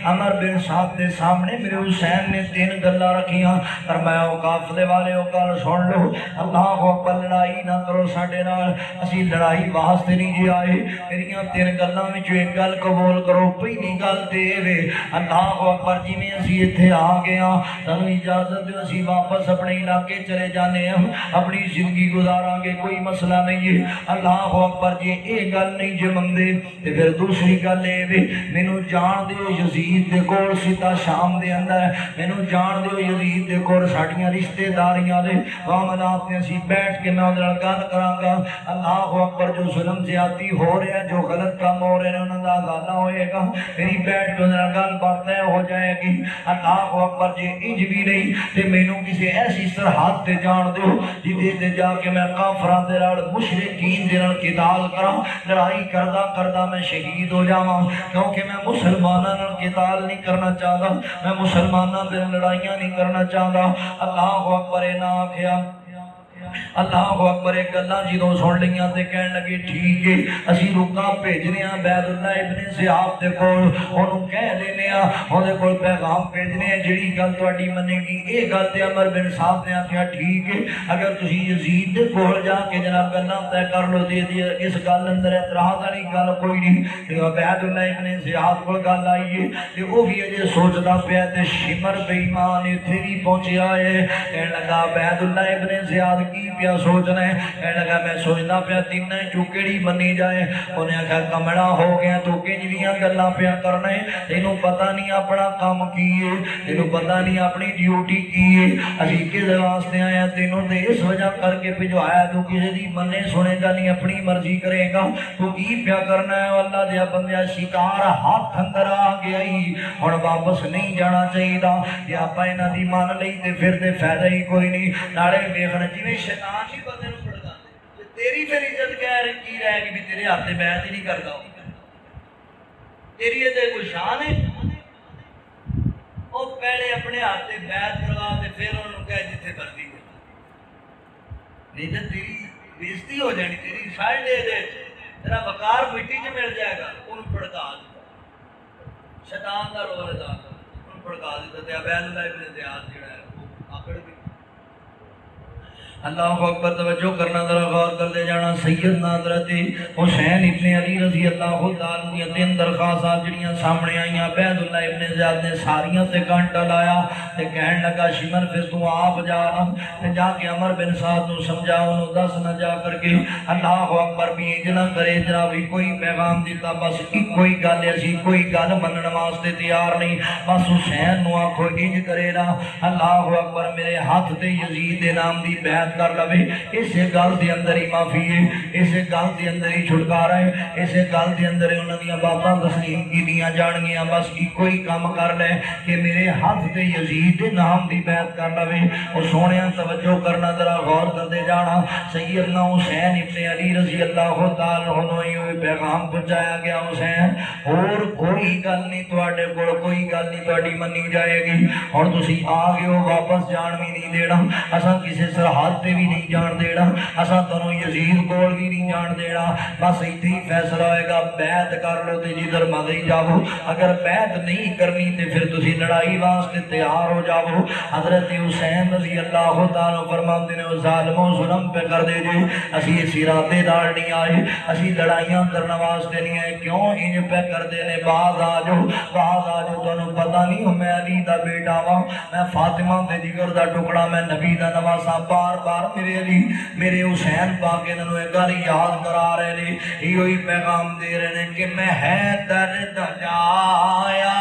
عمر بن سعد دے سامنے میرے حسین نے تین گلاں رکھیاں فرمایا او قافلے والے او گل سن لو اللہ اکبر لڑائی نہ کرو ساڈے نال اسی لڑائی واسطے نہیں جی آئے میریاں تین گلاں وچ ایک گل قبول کرو پہلی گل تے وے اللہ اکبر جی میں اسی ایتھے آ گئے ہاں سانوں اجازت دیو اسی واپس اپنے علاقے چلے جانے ہم اپنی زندگی گزاراں گے کوئی مسئلہ نہیں ہے اللہ اکبر جی اے گل نہیں جے مندے تے پھر دوسری گل اے وے مینوں جان دیو یزید دے کول سیتا شام دے اندر مینوں جان دیو یزید دے کول ساڈیاں رشتہ داریاں دے معاملات نے اسی بیٹھ کے میں اونہاں نال گل کراں گا اللہ اکبر جو ظلم زیادتی ہو رہا ہے جو غلط کام ہو رہے ہیں انہاں دا ازالہ ہوئے گا میری بیٹھ کے اونہاں نال گل بات طے ہو جائے گی اللہ اکبر جے انج بھی نہیں تے مینوں کسی ایسی سرحد تے جان دیو جدے تے جا کے میں کافراں دے نال مشرکین دے نال قتال کراں لڑائی کردا کردا میں شہید ہو جاواں کیونکہ میں مسلماناں نال قتال نہیں کرنا چاہتا میں مسلماناں دے لڑائیاں نہیں کرنا چاہتا اللہ اکبر نہ آکھیا اللہ اکبر ایک گلاں جدوں سن لیاں تے کہن لگے ٹھیک ہے اسی رکا بھیجنے ہاں عبید اللہ ابن زیاد دے کول اونوں کہہ دینے ہاں اودے کول پیغام بھیجنے ہیں جڑی گل تہاڈی منے گی اے گل تے عمر بن صاحب نے آکھیا ٹھیک ہے اگر تسی یزید دے کول جا کے جناب گلاں طے کر لو تے اس گل اندر اعتراض والی گل کوئی نہیں تے عبید اللہ ابن زیاد کول گل آئی ہے تے او بھی اجے سوچدا پیا تے شمر بے ایمان ایتھے بھی پہنچیا ہے کہن لگا عبید اللہ ابن زیاد کی پیا سوچنا ہے کہنے لگا میں سوچنا پیا تینوں چوں کیڑی منی جائے انہیں آخیا کمڑا ہو گیا تو کنجریاں گلاں پیا کرنا ہے تینوں پتہ نہیں اپنا کام کی ہے تینوں پتہ نہیں اپنی ڈیوٹی کی ہے اسی کس واسطے آیا تینوں تے اس وجہ کر کے بھجوایا تو کسی دی منے سنے گا نہیں اپنی مرضی کرے گا تو کی پیا کرنا ہے اللہ دیا بندیا شکار ہاتھ اندر آ گیا ہی ہن واپس نہیں جانا چاہیے کہ آپ انہاں دی من لئی تے پھر تے فائدہ ہی کوئی نہیں نالے ویکھن جویں شیطان ہی بندے نوں بھڑکاندے تیری پھر عزت کی رہے گی بھی تیرے ہاتھ تے بیعت ہی نہیں کردا تیری تے کوئی شان ہے او پہلے اپنے ہاتھ تے بیعت کروا تے پھر انہوں کہے جتھے مرضی نہیں تے تیری بےزتی ہو جانی تیری سائڈ دے تیرا وقار مٹی چ مل جائے گا انہوں بھڑکا دیتا شیطان دا رول ادا انہوں بھڑکا دیتا تے عبید اللہ ابن زیاد جڑا ہے وہ آکڑ گئی اللہ اکبر توجہ کرنا ذرا غور کر دے جانا سیدنا حضرت حسین ابن علی رضی اللہ تعالیٰ عنہ تین درخواستات جڑیاں سامنے آئیاں عبید اللہ ابن زیاد نے ساریاں تے کانٹا لایا تے کہن لگا شمر پھر تو آپ جا تے جا کے عمر بن سعد نو سمجھا انہوں دس نہ جا کر کے اللہ اکبر بھی اجنا کرے جناب کوئی پیغام دیتا بس کوئی گل ایسی کوئی گل منن واسطے تیار نہیں بس حسین نو آکھو انج کرے نا اللہ اکبر میرے ہاتھ تے یزید دے نام دی بیعت کر لوے اسے گل دے اندر ہی معافی ہے اسے گل دے اندر ہی چھٹکارا ہے اسے گل دے اندر ہی انہاں دیاں باتاں تسلیم کیتیاں جان گیاں بس کوئی کام کر لے کہ میرے ہاتھ تے یزید دے نام دی بیعت کر لوے او سونیاں توجہ کرنا ذرا غور کردے جانا سیدنا حسین ابن علی رضی اللہ تعالیٰ عنہ ہوئی پیغام پہنچایا گیا حسین اور کوئی گل نہیں تواڈے کول کوئی گل نہیں تواڈی منی جائے گی اور تسی آ گئے ہو واپس جان بھی نہیں دینا اساں کسے سرحد تے بھی نہیں جان دینا، اساں تانوں یزید کول بھی نہیں جان دینا، بس ایتھے ہی فیصلہ ہوئے گا بیعت کر لو تے جدھر مرضی جاؤ، اگر بیعت نہیں کرنی تے پھر تسی لڑائی واسطے تیار ہو جاؤ۔ حضرت حسین رضی اللہ تعالیٰ فرماندے نے او ظالموں ظلم پہ کر دے جے، اسی اس ارادے نال نہیں آئے، اسی لڑائیاں کرنے واسطے نہیں آئے، کیوں انج پہ کر دے نے باز آ جاؤ تانوں پتہ نہیں ہو میں علی دا بیٹا وا، میں فاطمہ دے جگر دا ٹکڑا، میں نبی دا نواسا، بار بار میرے علی میرے حسین پاک انہاں نوں ایک گل یاد کرا رہے نے، ایہی پیغام دے رہے نے کہ میں حیدر دا جایا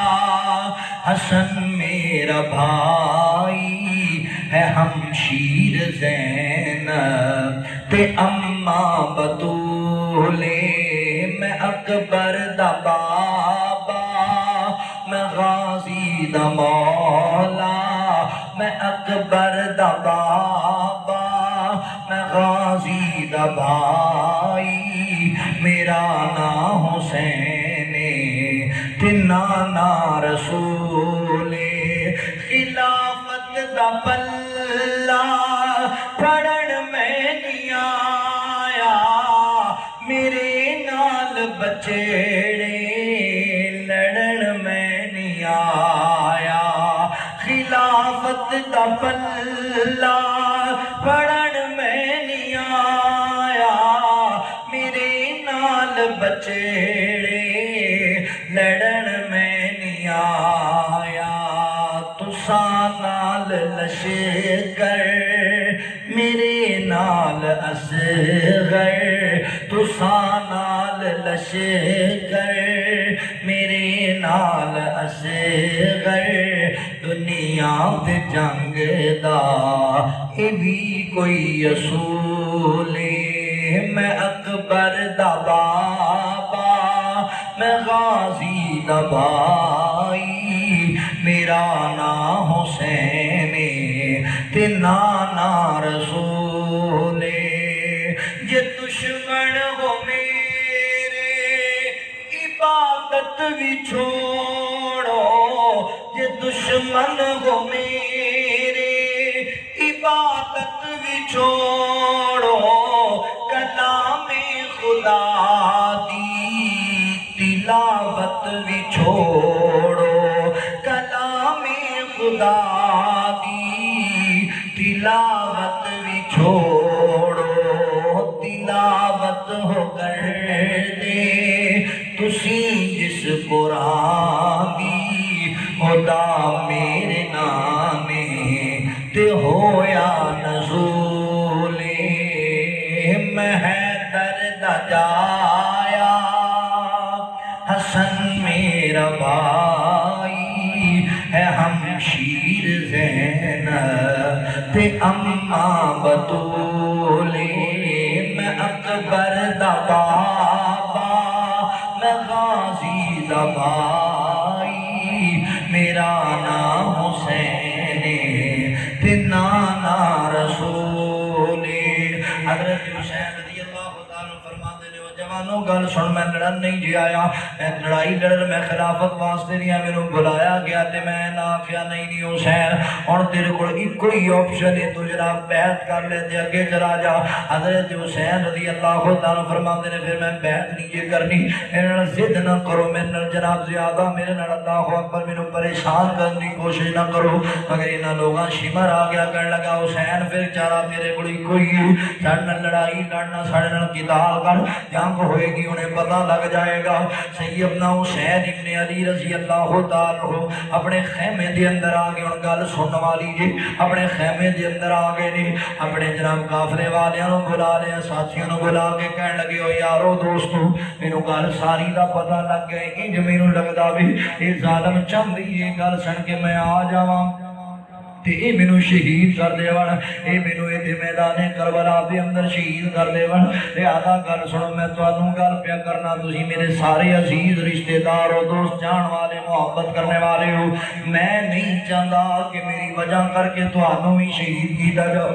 حسن میرا بھائی ہے ہمشیر زینب تے اماں بطولے، میں اکبر دا بابا میں غازی دا مولا، میں اکبر دا بابا میں غازی دا بھائی، میرا نام حسین تے نانا رسول، خلافت دا پلہ پڑھن میں نہیں آیا، میرے نال بچیڑے لڑن میں نہیں آیا، خلافت دا پلہ پڑھن میں نہیں آیا، میرے نال بچیڑے لڑن میں نہیں آیا، تساں نال لشکر میرے نال اصغر، تساں نال لشکر میرے نال اصغر، دنیا تے جنگ دا اے بھی کوئی اصول، میں اکبر دا بابا میں غازی دا بھائی، میرا نام حسین تے نانا رسول، یہ دشمن ہو میرے عبادت بھی چھوڑو، یہ دشمن ہو میرے عبادت بھی چھوڑو، کلام خدا دی تلاوت بھی چھوڑو، کلام خدا دی تلاوت بھی چھوڑو، تلاوت ہو کر دے تسی جس قرآن دی، خدا میرے نانے تے ہویا نزول، میں حیدر دا جایا حسن میرا بھائی ہے ہمشیر زینب تے اماں بطولے، میں اکبر دا بابا میں غازی دا بھائی، میرا نام حسین تے نانا رسول۔ حضرت حسین رضی اللہ تعالیٰ فرماتے نے جوانوں گل سن، میں لڑن نہیں جی آیا، میں لڑائی لڑن میں خلافت واسطے نہیں، میں بلایا گیا تے میں نہ آخیا نہیں حسین ہن تیرے کول ایکو ہی آپشن ہے، تو جناب بیعت کر لے تے اگے چلا جا۔ حضرت حسین رضی اللہ تعالیٰ فرماتے نے پھر میں بیعت نہیں جی کرنی، میرے نال ضد نہ کرو، میرے نال جناب زیادہ میرے نال اللہ اکبر مینوں پریشان کرنے کی کوشش نہ کرو، مگر انہاں لوگاں شمر آ گیا کہنے لگا حسین پھر چارہ میرے کول ایکو ہی ہے، ساڈے نال لڑائی لڑنا، ساڈے نال قتال کر، جنگ ہوئے گی انہیں پتہ لگ جائے گا۔ سیدنا حسین ابن علی رضی اللہ تعالیٰ اپنے خیمے دے اندر آگے، ان گل سننے والی جی اپنے خیمے دے اندر آگے نے، اپنے جناب قافلے والیاں بلا لیا، ساتھیوں بلا کے کہنے لگے ہو یارو دوستو مینوں گل ساری دا پتہ لگ گئے، انج مینوں لگدا بھی یہ ظالم چاہندی یہ گل سن کے میں آ جاواں تے اے مینوں شہید کر دے ون، اے مینوں ایتھے میدان کربلا دے اندر شہید کر دے ون، لہذا گل سنو میں تانوں گل پیا کرنا، تسی میرے سارے عزیز رشتہ دار ہو، دوست جان والے، محبت کرنے والے ہو، میں نہیں چاہتا کہ میری وجہ کر کے تانوں بھی شہید کیتا جاؤ،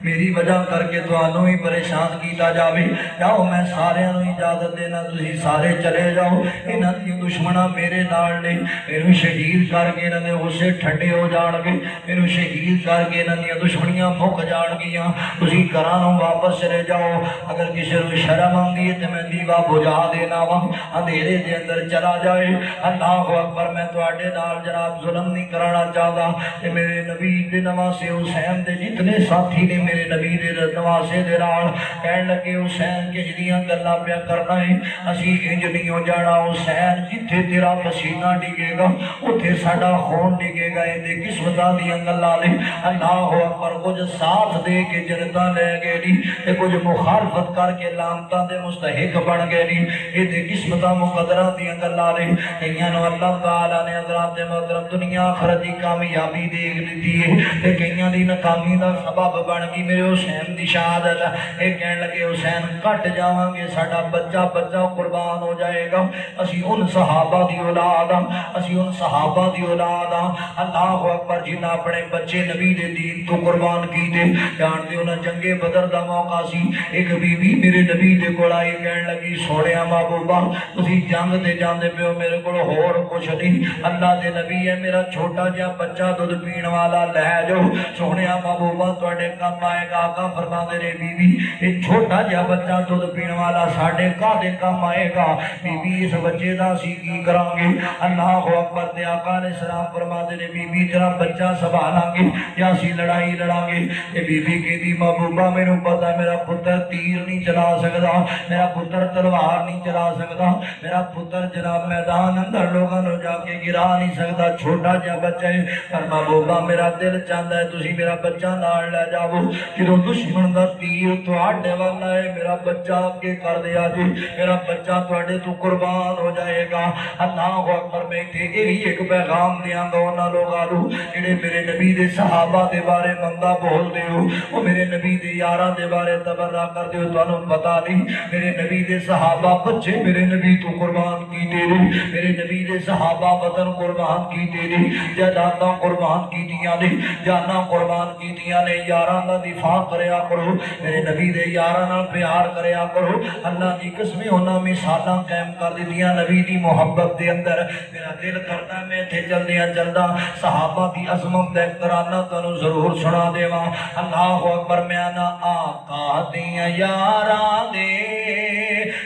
میری وجہ کر کے تانوں ہی پریشان کیتا جاوے جاؤ میں سارے نوں اجازت دینا تسی سارے چلے جاؤ انہاں دی دشمناں میرے نال نے مینوں شہید کر کے انہاں دے غصے ٹھنڈے ہو جان گے مینوں شہید کر کے انہاں دی دشمنیاں مک جان گیاں تسی گھراں نوں واپس چلے جاؤ اگر کسی نوں شرم آندی ہے تے میں دیوا بجھا دینا وا اندھیرے دے اندر چلا جائے اللہ اکبر میں تواڈے نال جناب ظلم نہیں کرانا چاہتا تے میرے نبی دے نواسے حسین دے جتنے ساتھی نے میرے نبی دے نواسے دے نال کہن لگے حسین کے جڑیاں گلاں پیا کرنا ہے اسی انج نہیں ہو جانا حسین جتھے تیرا پسینہ ڈگے گا اوتھے ساڈا خون ڈگے گا اے قسمتاں دیاں گلاں نے اللہ اکبر کچھ ساتھ دے کے جنتاں لے گئے نہیں تے کچھ مخالفت کر کے لعنتاں دے مستحق بن گئے نہیں اے قسمتاں مقدراں دیاں گلاں نے کئیاں نوں اللہ تعالی نے حضرات محترم دنیا آخرت دی کامیابی دے دیتی ہے تے کئیاں دی ناکامی دا سبب بن گئی میرے حسین دی شہادت اے کہن لگے حسین کٹ جاواں گے ساڈا بچہ بچہ قربان ہو جائے گا اسی ان صحابہ دی اولاد اسی ان صحابہ دی اولاد اللہ اکبر جنہاں اپنے بچے نبی دے دین تو قربان کیتے جان دے انہاں جنگ بدر دا موقع سی ایک بی بی میرے نبی دے کول آئی کہن لگی سونیا محبوبہ تسی جنگ تے جاندے پیو میرے کول ہور کچھ نہیں اللہ دے نبی ہے میرا چھوٹا جہا بچہ دودھ پین والا لے جاؤ سونیا محبوبہ تواڈے کم آئے گا آقا فرماندے نے بی بی یہ چھوٹا جہا بچہ دودھ پین والا ساڈے کدے کم آئے گا بی بی اس بچے دا اسی کی کران گے اللہ اکبر تے آقا علیہ السلام فرماندے نے بی بی تیرا بچہ سنبھالاں گے یا اسی لڑائی لڑاں گے تے بی بی کہندی محبوبہ مینوں پتہ میرا پتر تیر نہیں چلا سکدا میرا پتر تلوار نہیں چلا سکدا میرا پتر جناب میدان اندر لوگاں نوں جا کے گرا نہیں سکدا چھوٹا جہا بچہ ہے پر محبوبہ میرا دل چاہتا ہے تسی میرا بچہ نال لے جاؤ جدوں دشمن دا تیر تواڈے ول ہے میرا بچہ اگے کر دیا جی میرا بچہ تواڈے تو قربان ہو جائے گا اللہ اکبر میں تے یہ ایک پیغام دیاں گا انہاں لوگاں نوں جڑے میرے نبی دے صحابہ دے بارے مندا بول دے ہو او میرے نبی دے یاراں دے بارے تبرہ کر دے ہو تانوں پتہ نہیں میرے نبی دے صحابہ بچے میرے نبی تو قربان کیتے نے میرے نبی دے صحابہ وطن قربان کیتے نے جائیداداں قربان کیتیاں نے جاناں قربان کیتیاں نے یاراں دا دفاع کریا کرو میرے نبی دے یاراں نال پیار کریا کرو اللہ دی قسم انہاں مثالاں قائم کر دتیاں نبی دی محبت دے اندر میرا دل کردا میں تے جلدیاں جلدا صحابہ دی عظمت دے ترانہ تانوں ضرور سنا دیواں اللہ اکبر میں انا آقا دیاں یاراں دے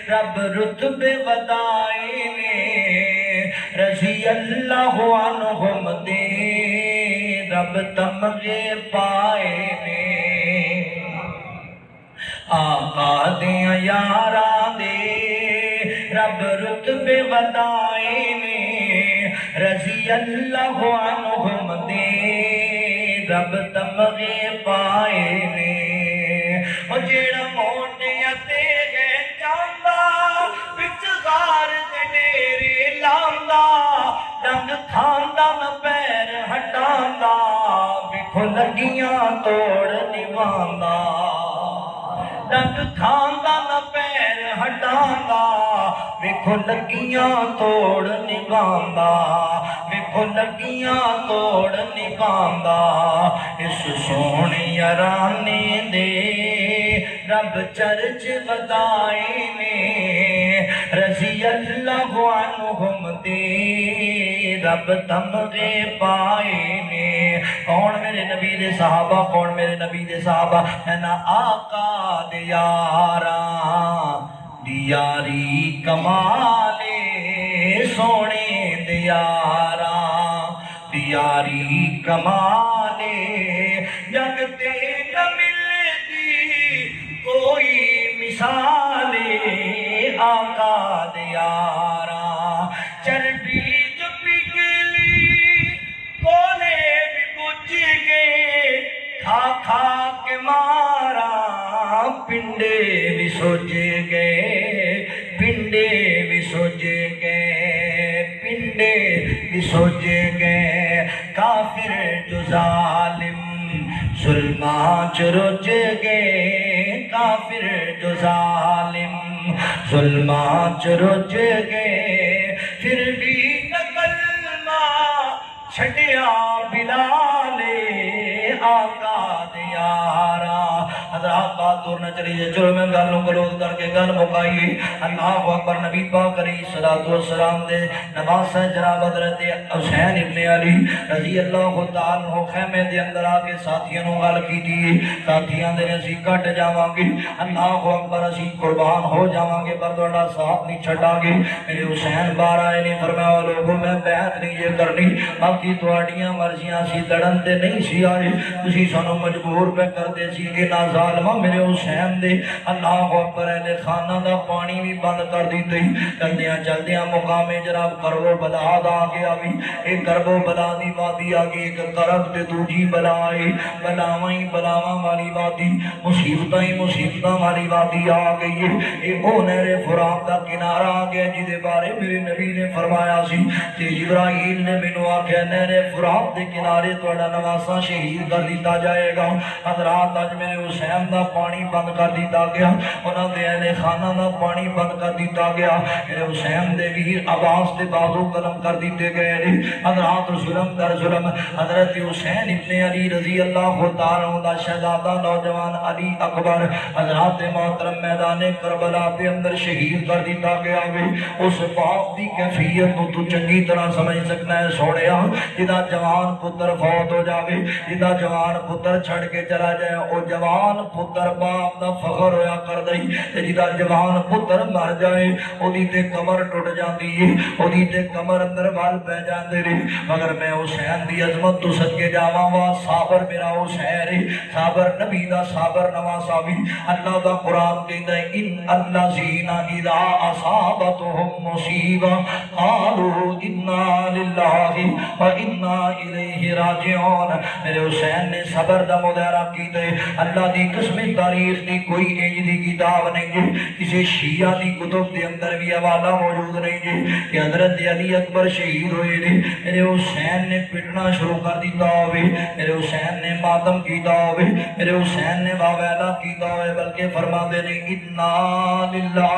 رب رتبے ودائے نے رضی اللہ عنہم دے رب تمغے پائے نے آقا دیاں یاراں دے رب رتبے ودائے نے رضی اللہ عنہم دے رب تمغے پائے نے او جیڑا موٹیاں تے گئے چاہندا وچ غار دے ڈیرے لاندا ڈنگ کھاندا نہ پیر ہٹاندا ویکھو لگیاں توڑ نبھاندا ڈنگ کھاندا نہ پیر ہٹاندا ویکھو لگیاں توڑ نبھاندا ویکھو لگیاں توڑ نبھاندا اس سونی رانے دے رب چرچ ودائے نے رضی اللہ عنہم دے رب تمغے پائے نے کون میرے نبی دے صحابہ کون میرے نبی دے صحابہ ہے نا آقا دے یاراں دیاری کمالے سونے دے یاراں دیاری کمالے جگتے نہ ملتی کوئی مثالے آقا دے یاراں چربی جو پگھلی کولے بھی بجھ گئے کھا کھا کے مارا پنڈے بھی سوج گئے پنڈے بھی سوج گئے پنڈے بھی سوج گئے کافر جو ظالم ظلماں چ رج گئے کافر جو ظالم ظلماں چ رج گئے پھر بھی نہ کلمہ چھڈیا بلال آقا دے یاراں حضرات بات دور نہ چلی جائے، چلو میں گل کلوز کر کے گل مکائیے۔ اللہ اکبر، نبی پاک علیہ السلام دے نواز ہے جناب حضرت حسین ابن علی رضی اللہ تعالیٰ عنہ خیمے دے اندر آ کے ساتھیاں نو گل کی تھی، ساتھیاں دے اسی کٹ جاواں گے، اللہ اکبر اسی قربان ہو جاواں گے، پر تہاڈا ساتھ نہیں چھڈاں گے۔ میرے حسین باہر آئے نہیں، فرمایا لوگوں میں بیعت نہیں یہ کرنی، باقی تہاڈیاں مرضیاں سی لڑن تے نہیں سی آئے، تسی سانو مجبور پہ کردے سی کہ نا ظالمہ میرے حسین دے اللہ اکبر اہل خانہ دا پانی بھی بند کر دیتے، چلدیاں مقام جناب کرب و بلا دا گیا بھی، ایک کرب و بلا دی وادی آگئی، ایک کرب تے دوجی بلا آئی، بلاوائیں بلاواں والی وادی، مصیبتیں مصیبتاں والی وادی آگئی ہے، ایک او نہر فرات دا کنارہ آگیا جدے بارے میرے نبی نے فرمایا سی کہ جبرائیل نے مینوں آکھیا نہر فرات دے کنارے تہاڈا نواسا شہید کر دیتا جائے گا۔ حضرات اج میرے حسین دا پانی بند کر دیتا گیا، انہاں دے اہل خانہ دا پانی بند کر دیتا گیا، میرے حسین دے ویر عباس دے بازو قلم کر دیتے گئے نے۔ حضرات ظلم در ظلم حضرت حسین ابن علی رضی اللہ تعالیٰ عنہ دا شہزادہ نوجوان علی اکبر حضرات محترم میدان کربلا دے اندر شہید کر دیتا گیا وے۔ اس باپ دی کیفیت نو تو چنگی طرح سمجھ سکنا ہے سوڑیا، جدا جوان پتر فوت ہو جاوے، جدا جوان پتر چھڑ کے چلا جائے، او جوان پتر باپ دا فخر ہویا کر دئی، جدا جوان پتر مر جائے او دی تے کمر ٹوٹ جاندی ہے، او دی تے کمر اندر وال پہ جاندے رہے، مگر میں حسین دی عظمت تو صدقے جاواں وا صابر میرا حسین ہے، صابر نبی دا صابر نواسا بھی۔ اللہ دا قرآن کہتا ہے ان الذین اذا اصابتهم مصیبہ قالوا انا للہ و انا الیہ راجعون۔ میرے حسین نے صبر دا مظاہرہ کیتا ہے، اللہ دی قسم تاریخ دی کوئی انج دی کتاب نہیں ہے، کسی شیعہ دی کتب دے اندر بھی حوالہ موجود نہیں ہے کہ حضرت علی اکبر شہید ہوئے نے، میرے حسین نے پٹنا شروع کر دیتا ہوئے، میرے حسین نے ماتم کیتا ہوئے، میرے حسین نے واویلا کیتا ہوئے، بلکہ فرما دے نے انا للہ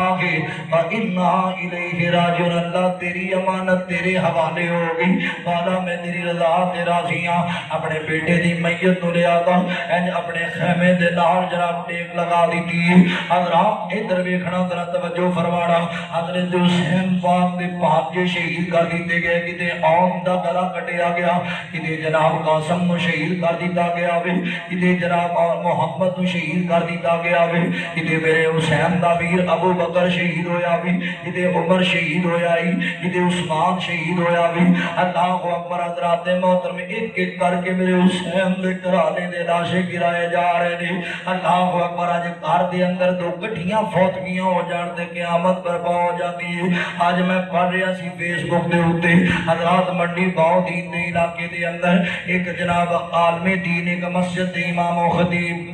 و انا الیہ راجعون، اللہ تیری امانت تیرے حوالے ہو گئی، مولا میں تیری رضا تے راضی ہاں۔ اپنے بیٹے دی میت نو لے آتا اینج اپنے خیمے دے نال جناب ٹیک لگا دیتی ہے۔ حضرات ادھر ویکھنا ذرا توجہ فرمانا، حضرت حسین پاک دے پانچے شہید کر دیتے گئے، کتے عام دا گلا کٹیا گیا، کتے جناب قاسم نو شہید کر دیتا گیا وے، کتے جناب محمد نو شہید کر دیتا گیا وے، کتے میرے حسین دا ویر ابو بکر شہید ہویا وے، کتے عمر شہید ہویا ہی، کتے عثمان شہید ہویا وے۔ اللہ اکبر، حضرات محترم ایک ایک کر کے میرے حسین دے گھرانے دے لاشیں گرائے جا رہے نے۔ اللہ اکبر، اج گھر دے اندر دو گٹھیاں فوتگیاں ہو جان تے قیامت برپا ہو جاتی ہے۔ آج میں پڑھ رہا سی فیس بک دے ہوتے حضرات منڈی باؤ دین دے علاقے دے اندر ایک جناب عالم دین ایک مسجد دے امام و خطیب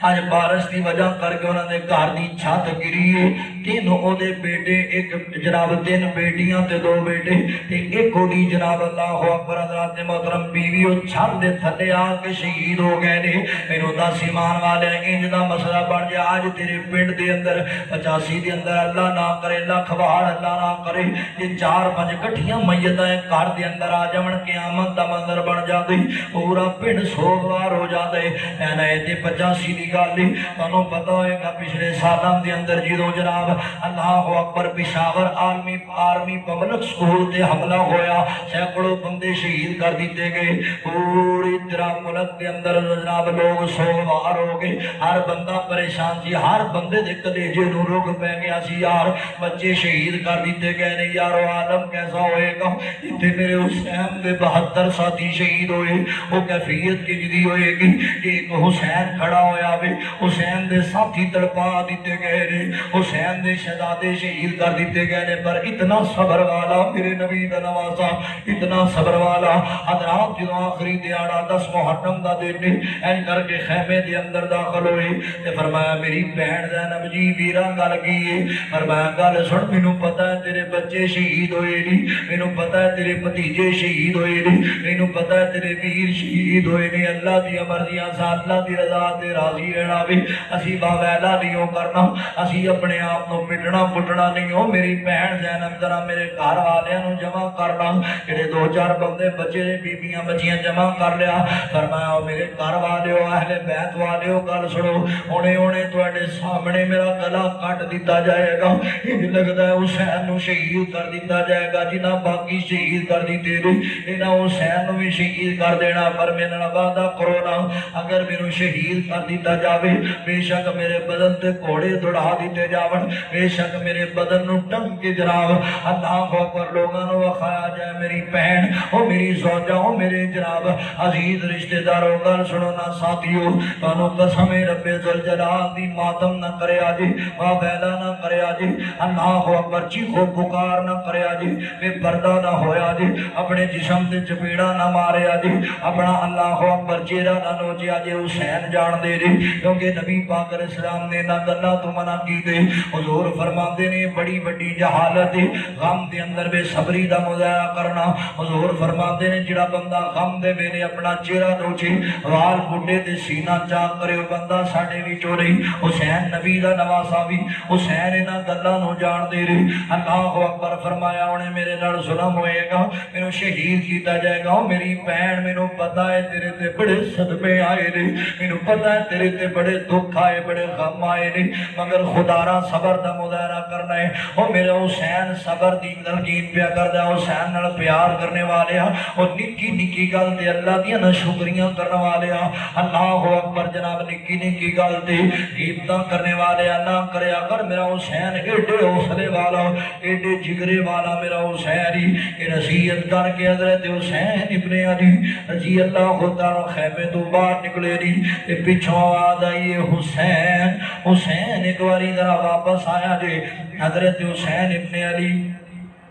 آج بارش دی وجہ کر کے انہوں نے گھر دی چھت گری ہے، تین او دے بیٹے، ایک جناب تین بیٹیاں تے دو بیٹے تے ایک او دی جناب اللہ اکبر حضرات محترم بیوی او چھت دے تھلے آ کے شہید ہو گئے نے۔ میرے دس ایمان والے انج دا مسئلہ بن جائے آج تیرے پنڈ دے اندر 85 دے اندر اللہ نہ کرے لکھ بار اللہ نہ کرے یہ 4-5 گٹھیاں میتاں گھر دے اندر آ جاون قیامت دا منظر بن جاندی، پورا پنڈ سوگوار ہو جاندے۔ اے تے 85 دی گل تانوں پتہ ہوئے گا پچھلے سالاں دے اندر جدوں جناب اللہ اکبر پشاور آرمی پبلک سکول تے حملہ ہویا، سینکڑوں بندے شہید کر دیتے گئے، پوری طرح ملک دے اندر جناب لوگ سوگوار ہو گئے، ہر بندہ پریشان سی، ہر بندے دے کلیجے نوں رگ پہ گیا سی، یار بچے شہید کر دیتے گئے نے، یار عالم کیسا ہوئے گا؟ اتنے میرے حسین دے 72 ساتھی شہید ہوئے، وہ کیفیت کی جدی ہوئے گی، ایک حسین کھڑا ہویا وے، حسین دے ساتھی تڑپا دیتے گئے نے، حسین دے شہزادے شہید کر دیتے گئے نے، پر اتنا صبر والا میرے نبی دا نواسا، اتنا صبر والا حضرات جدوں آخری دیہاڑا 10 محرم دا دن این کر کے خیمے دے اندر داخل ہوئے تے فرمایا میری بہن زینب جی ویراں گل کی ہے، فرمایا گل سن مینوں پتہ ہے تیرے بچے شہید ہوئے نہیں، مینوں پتہ ہے تیرے بھتیجے شہید ہوئے نہیں، مینوں پتہ ہے تیرے ویر شہید ہوئے نہیں، اللہ دی مرضیاں سے اللہ دی رضا تے راضی رہنا وے اسی باویلا نہیں کرنا اسی اپنے آپ کو پٹنا پٹنا نہیں ہو میری بہن زینب ذرا میرے گھر والوں نو جمع کرنا جڑے دو چار بندے بچے بیبیاں بچیاں جمع کر لیا فرمایا میرے گھر والو اہل بیت والو گل سنو ہونے ہونے تواڈے سامنے میرا گلا کٹ دیتا جائے گا انج لگدا ہے حسین نو شہید کر دیتا جائے گا جنہ باقی شہید کر دیتے نے انہاں حسین نو بھی شہید کر دینا پر میرے نال وعدہ کرو نا اگر مینوں شہید کر دیتا جاوے بے شک میرے بدن تے گھوڑے دوڑا دیتے جاون بے شک میرے بدن نو ٹنگ کے جناب اللہ اکبر لوگاں نو وکھایا جائے میری بہن او میری زوجہ او میرے جناب عزیز رشتہ داروں گل سنو نا ساتھیو تانوں قسم رب ذوالجلال دی ماتم نہ کرے جی واویلا نہ کرے جی اللہ اکبر چیخو پکار نہ کرے جی بے پردہ نہ ہویا جی اپنے جسم تے چپیڑا نہ مارے جی اپنا اللہ اکبر چہرہ نہ نوچیا جی حسین جان دے جی کیونکہ نبی پاک علیہ السلام نے نہ گلاں تو منع کیتے حضور فرماندے نے بڑی بڑی جہالت غم دے اندر بے صبری دا مظاہرہ کرنا حضور فرماندے نے جڑا بندہ غم دے ویلے اپنا چہرہ نوچے وال بڈھے تے سینہ چاک کرے بندہ ساڈے وچوں نہیں حسین نبی دا نواسا بھی حسین انہاں گلاں نو جان دے رہے اللہ اکبر فرمایا انہیں میرے نال ظلم ہوئے گا مینوں شہید کیتا جائے گا میری بہن مینوں پتہ ہے تیرے تے بڑے صدمے آئے نے مینوں پتہ ہے تیرے تے بڑے دکھ آئے بڑے غم آئے نے مگر خدا را صبر دا مظاہرہ کرنا ہے او میرا حسین صبر دی تلقین پیا کردا حسین نال پیار کرنے والے اور نکی نکی گل تے اللہ دیاں نہ شکریاں کرنے والے اللہ اکبر جناب نکی نکی گل تے عبادتاں کرنے والے نہ کرے اگر میرا حسین ایڈے حوصلے والا ایڈے جگرے والا میرا حسین ہی نصیحت کر کے حضرت حسین ابن علی رضی اللہ تعالی خیمے تو باہر نکلے نہیں تے پیچھوں آواز آئی حسین حسین ایک باری ذرا واپس آیا جی حضرت حسین ابن علی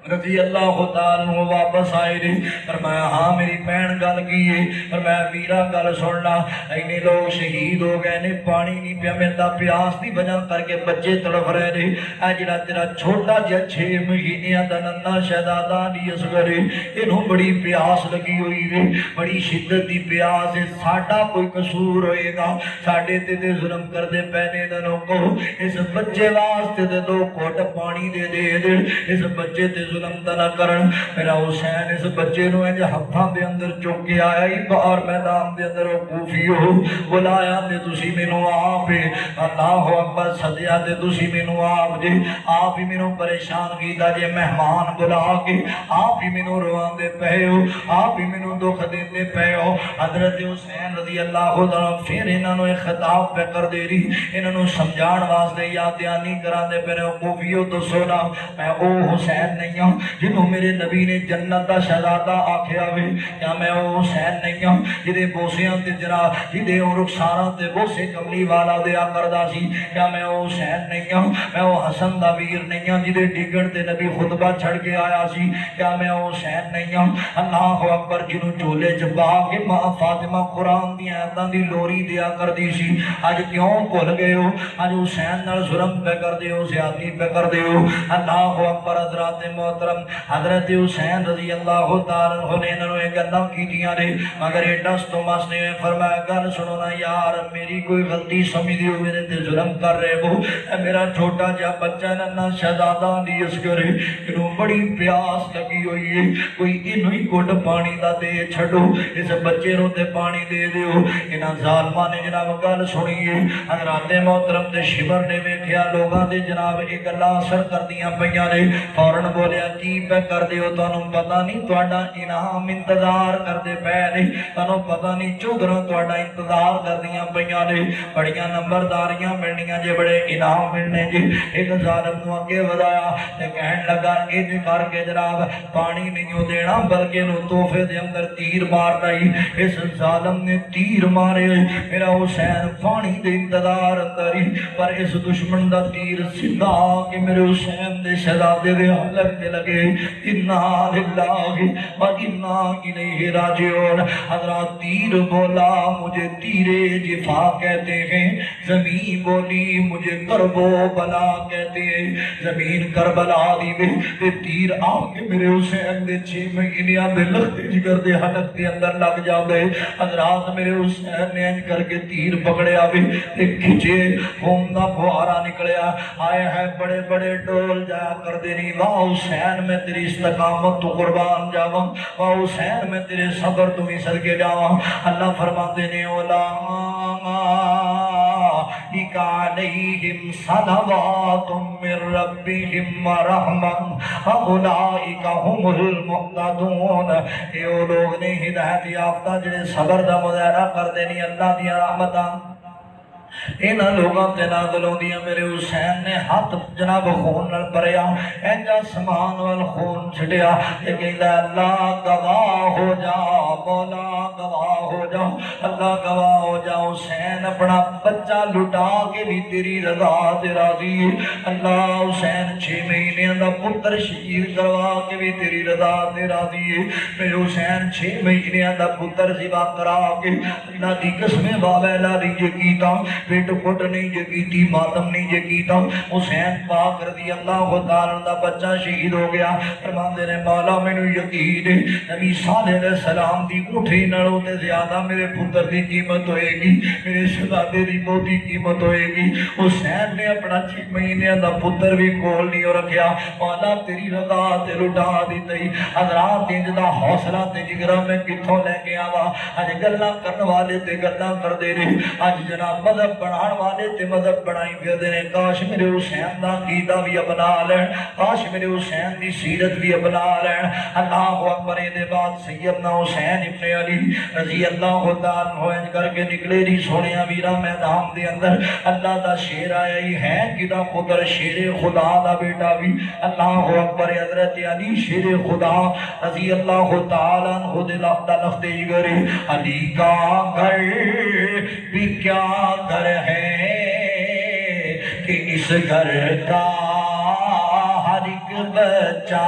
رضی اللہ تعالیٰ واپس آئے رہے فرمایا ہاں میری بہن گل کی ہے فرمایا ویرا گل سننا اینے لوگ شہید ہو گئے نے پانی نہیں پیا ملتا پیاس دی وجہ کر کے بچے تڑپ رہے نے اے جڑا تیرا چھوٹا جہا 6 مہینیاں دا ننھا شہزادہ علی اصغر اینوں بڑی پیاس لگی ہوئی ہے بڑی شدت دی پیاس ہے ساڈا کوئی قصور ہوئے گا ساڈے تے ظلم کر دے پینے دنوں کو اس بچے واسطے تے 2 گھٹ پانی دے دے اس بچے تے ظلم نہ کرن میرا حسین اس بچے نو انج ہتھاں دے اندر چک کے آیا ہی باہر میدان دے اندر کوفیو بلایا تے تسی مینوں آپ اللہ اکبر سدیا تے تسی مینوں آپ جی آپ ہی مینوں پریشان کیتا جے مہمان بلا کے آپ ہی مینوں رواندے پئے ہو آپ ہی مینوں دکھ دیندے پئے ہو حضرت حسین رضی اللہ تعالی پھر انہاں نو خطاب پہ کر دے رہی انہاں نو سمجھان واسطے یاد دہانی کراندے پئے کوفیو تو سونا میں او حسین نہیں جنہوں میرے نبی نے جنت دا شہزادہ آکھیا ہوئے کیا میں وہ حسین نہیں ہوں جدے بوسیاں تے جناب جدے رخساراں تے بوسے کملی والا دیا کردہ سی کیا میں وہ حسین نہیں ہوں میں وہ حسن دا ویر نہیں ہوں جدے ڈگن تے نبی خطبہ چھڑ کے آیا سی کیا میں وہ حسین نہیں ہوں اللہ اکبر جنہوں چولے جبا کے ماں فاطمہ قرآن دی آیتاں دی لوری دیا کردی سی آج کیوں بھول گئے ہو آج حسین نال ظلم پہ کر دے ہو زیادتی پہ کر دے ہو اللہ اکبر حضرات محترم حضرت حسین رضی اللہ تعالیٰ عنہ نے انہوں نے گلاں کیتیاں نے مگر یہ ڈس تو مس نے فرمایا گل سنو نا یار میری کوئی غلطی سمجھ دیو میرے تے ظلم کر رہے ہو میرا چھوٹا جا بچہ ننھا شہزادہ علی اصغر انہوں بڑی پیاس لگی ہوئی ہے کوئی انہوں ہی گھٹ پانی دا دے چھڑو اس بچے نو تے پانی دے دیو انہاں ظالماں نے جناب گل سنی ہے حضرات محترم تے شبر نے ویکھیا لوگاں دے جناب یہ گلاں اثر کردیاں پیاں نے فوراً بولیا کی پہ کر دیو تانوں پتہ نہیں تواڈا انعام انتظار کردے پے نہیں تانوں پتہ نہیں چودھراں تواڈا انتظار کردیاں پیاں نے بڑیاں نمبرداریاں ملنیاں جے بڑے انعام ملنے جے ایک ظالم نو اگے ودایا تے کہن لگا انج کر کے جناب پانی نہیں دینا بلکہ نو تحفے دے اندر تیر مارنا ہی اس ظالم نے تیر مارے میرا حسین پانی دے انتظار اندر ہی پر اس دشمن دا تیر سیدھا آ کے میرے حسین دے شہزادے دے حلق کہنے لگے انا للہ و انا الیہ راجعون۔ حضرات تیر بولا مجھے تیرے جفا کہتے ہیں، زمین بولی مجھے کرب و بلا کہتے ہیں۔ زمین کربلا دی میں تیر آگے میرے حسین دے 6 مہینیاں دے لگتے جگر دے حلق دے اندر لگ جاوے۔ حضرات میرے حسین نے انج کر کے تیر پکڑے آوے تے کھچے خون دا فوارا نکلیا۔ آئے ہے بڑے بڑے ڈول جایا کر دینی، واہ حسین میں تیری استقامت تو قربان جاواں، واہ حسین میں تیرے صبر تو بھی صدقے جاواں۔ اللہ فرماتے نے اولئک علیہم صلوات من ربہم ورحمۃ اولئک ہم المہتدون۔ یہ وہ لوگ نے ہدایت یافتہ جڑے صبر دا مظاہرہ کر دینی اللہ دی رحمتاں انہاں لوگاں تے نازل ہوندیاں۔ میرے حسین نے ہاتھ جناب خون نال بھریا، اینجا سمان وال خون چھٹیا تے کہندا اللہ گواہ ہو جا، مولا گواہ ہو جا، اللہ گواہ ہو جا، حسین اپنا بچہ لٹا کے بھی تیری رضا تے راضی ہے۔ اللہ حسین 6 مہینے دا پتر شہید کروا کے بھی تیری رضا تے راضی ہے۔ میرے حسین 6 مہینے دا پتر ذبح کرا کے اللہ دی قسم واویلا دی جے کیتا، پیٹ پھٹ نہیں جے کیتی، ماتم نہیں جے کیتا۔ حسین پاک رضی اللہ تعالیٰ دا بچہ شہید ہو گیا۔ فرماندے نے مولا مینوں یقین ہے نبی صالح علیہ السلام دی اٹھری نالوں تے زیادہ میرے پتر دی قیمت ہوئے گی، میرے شہزادے دی موتی قیمت ہوئے گی۔ حسین نے اپنا 6 مہینے دا پتر بھی کول نہیں رکھیا، مولا تیری رضا تے لٹا دیتی۔ حضرات انج دا حوصلہ تے جگرا میں کتھوں لے کے آواں؟ اج گلاں کرن والے تے گلاں کردے نے، اج جناب مذہب بنان والے تے مذہب بنائی پھردے نے۔ کاش میرے حسین دا عقیدہ بھی اپنا لین، کاش میرے حسین دی سیرت بھی اپنا لین۔ اللہ اکبر۔ دے بعد سیدنا حسین ابن علی رضی اللہ تعالیٰ عنہ کر کے نکلے جی سونیا ویرا میدان دے اندر۔ اللہ دا شیر آیا ہی ہے کدا پتر شیر خدا دا بیٹا بھی۔ اللہ اکبر۔ حضرت علی شیر خدا رضی اللہ تعالیٰ عنہ دے لفظ جگر علی کا گھر بھی کیا گھر ہے کہ اس گھر کا ہر ایک بچہ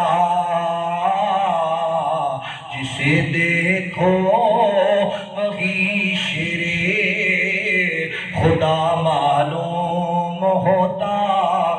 جسے دیکھو وہی شیر خدا معلوم ہوتا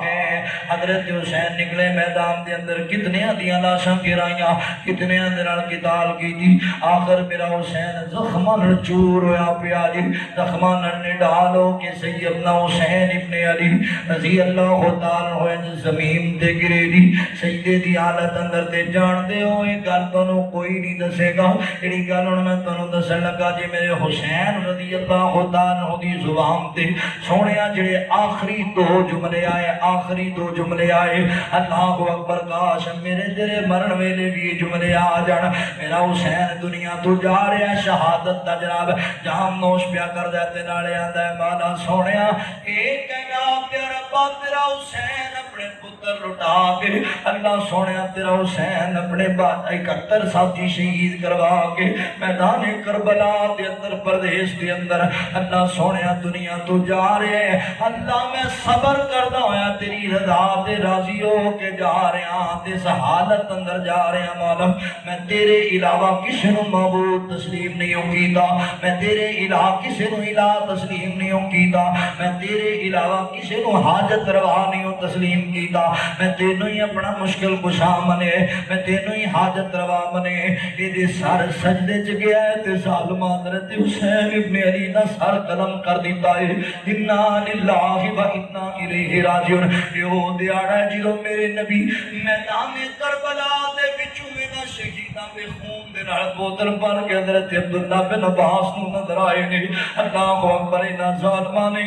ہے۔ حضرت حسین نکلے میدان دے اندر، کتنے دیاں لاشاں گرائیاں، کتنے دے نال قتال کیتی، آخر میرا حسین زخماں نال چور ہویا پیا جی، زخماں نال نڈال ہو کے سیدنا حسین ابن علی رضی اللہ تعالیٰ عنہ زمین تے گرے دی۔ سجدے دی حالت اندر تے جان دے ہو یہ گل تانوں کوئی نہیں دسے گا، ایڑی گل ہن میں تانوں دسن لگا جی میرے حسین رضی اللہ تعالیٰ عنہ دی زبان تے سونیا جڑے آخری 2 جملے آئے، آخری 2 جملے آئے، اللہ اکبر۔ کاش میرے تیرے مرن ویلے بھی یہ جملے آ جان۔ میرا حسین دنیا تو جا رہا ہے، شہادت دا جناب جام نوش پیا کر دیتے نالے آندا ہے مولا سونیا ایک کہنا پیارا ربا تیرا حسین اپنے پتر لٹا کے، اللہ سونیا تیرا حسین اپنے 71 ساتھی شہید کروا کے میدان کربلا دے اندر پردیس دے اندر اللہ سونیا دنیا تو جا رہے ہیں۔ اللہ میں صبر کردا ہویا تیری رضا تے راضی ہو کے جا رہے ہیں، تے حالت اندر جا رہے ہیں مولا میں تیرے علاوہ کسی نو معبود تسلیم نہیں ہوں کیتا، میں تیرے علاوہ کسی نو الہ تسلیم نہیں ہوں کیتا، میں تیرے علاوہ کسی نو حاجت روا نہیں ہوں تسلیم کیتا، میں تینوں ہی اپنا مشکل کشا منے، میں تینوں ہی حاجت روا منے۔ یہ دے سر سجدے چ گیا ہے تے ظالم حضرت حسین ابن علی دا سر قلم کر دیتا ہے۔ انا للہ و انا الیہ راجعون۔ یہ دیاڑا ہے جدوں میرے نبی میدان کربلا دے وچوں میرا شہیداں دے خون دے نال بوتل بھر کے حضرت عبداللہ بن عباس نوں نظر آئے نے۔ اللہ اکبر۔ انہاں ظالماں نے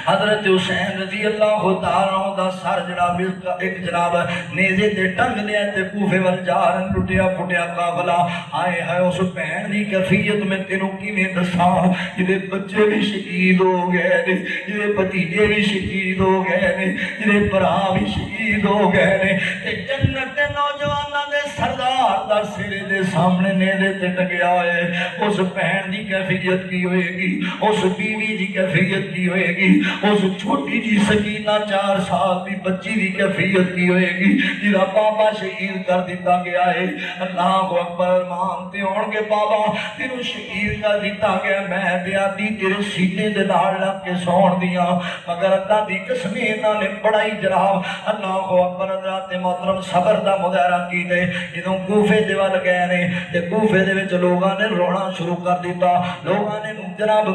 حضرت حسین رضی اللہ تعالیٰ عنہ دا سر جناب ایک جناب نیزے تے ٹنگ لیا تے کوفے وال جا رہے لٹیا پھٹیا قافلہ۔ آئے ہائے اس بہن دی کیفیت میں تینوں کیویں دساں، جدے بچے بھی شہید ہو گئے نے، جدے بھتیجے بھی شہید ہو گئے نے، جدے بھرا بھی شہید ہو گئے نے، تے جنت دے نوجواناں دے سردار دا سرے دے سامنے نیلے تے ٹنگیا ہے، اس بہن دی کیفیت کی ہوئے گی، اس بیوی دی کیفیت کی ہوئے گی، اس چھوٹی جی سکینہ 4 سال دی بچی دی کیفیت کی ہوئے گی جیدہ بابا شہید کر دیتا گیا ہے۔ اللہ اکبر مانتے ہون گے بابا تینوں شہید کر دیتا گیا، میں دیا دی تیرے سینے دے نال لگ کے سون دیا، مگر اللہ دی قسمیں انہوں نے بڑائی جناب اللہ اکبر حضرات محترم صبر دا مظاہرہ کی دے۔ جدوں کوفے دے وال گئے نے تے کوفے دے وچ لوگاں نے رونا شروع کر دیتا، لوگاں نے جناب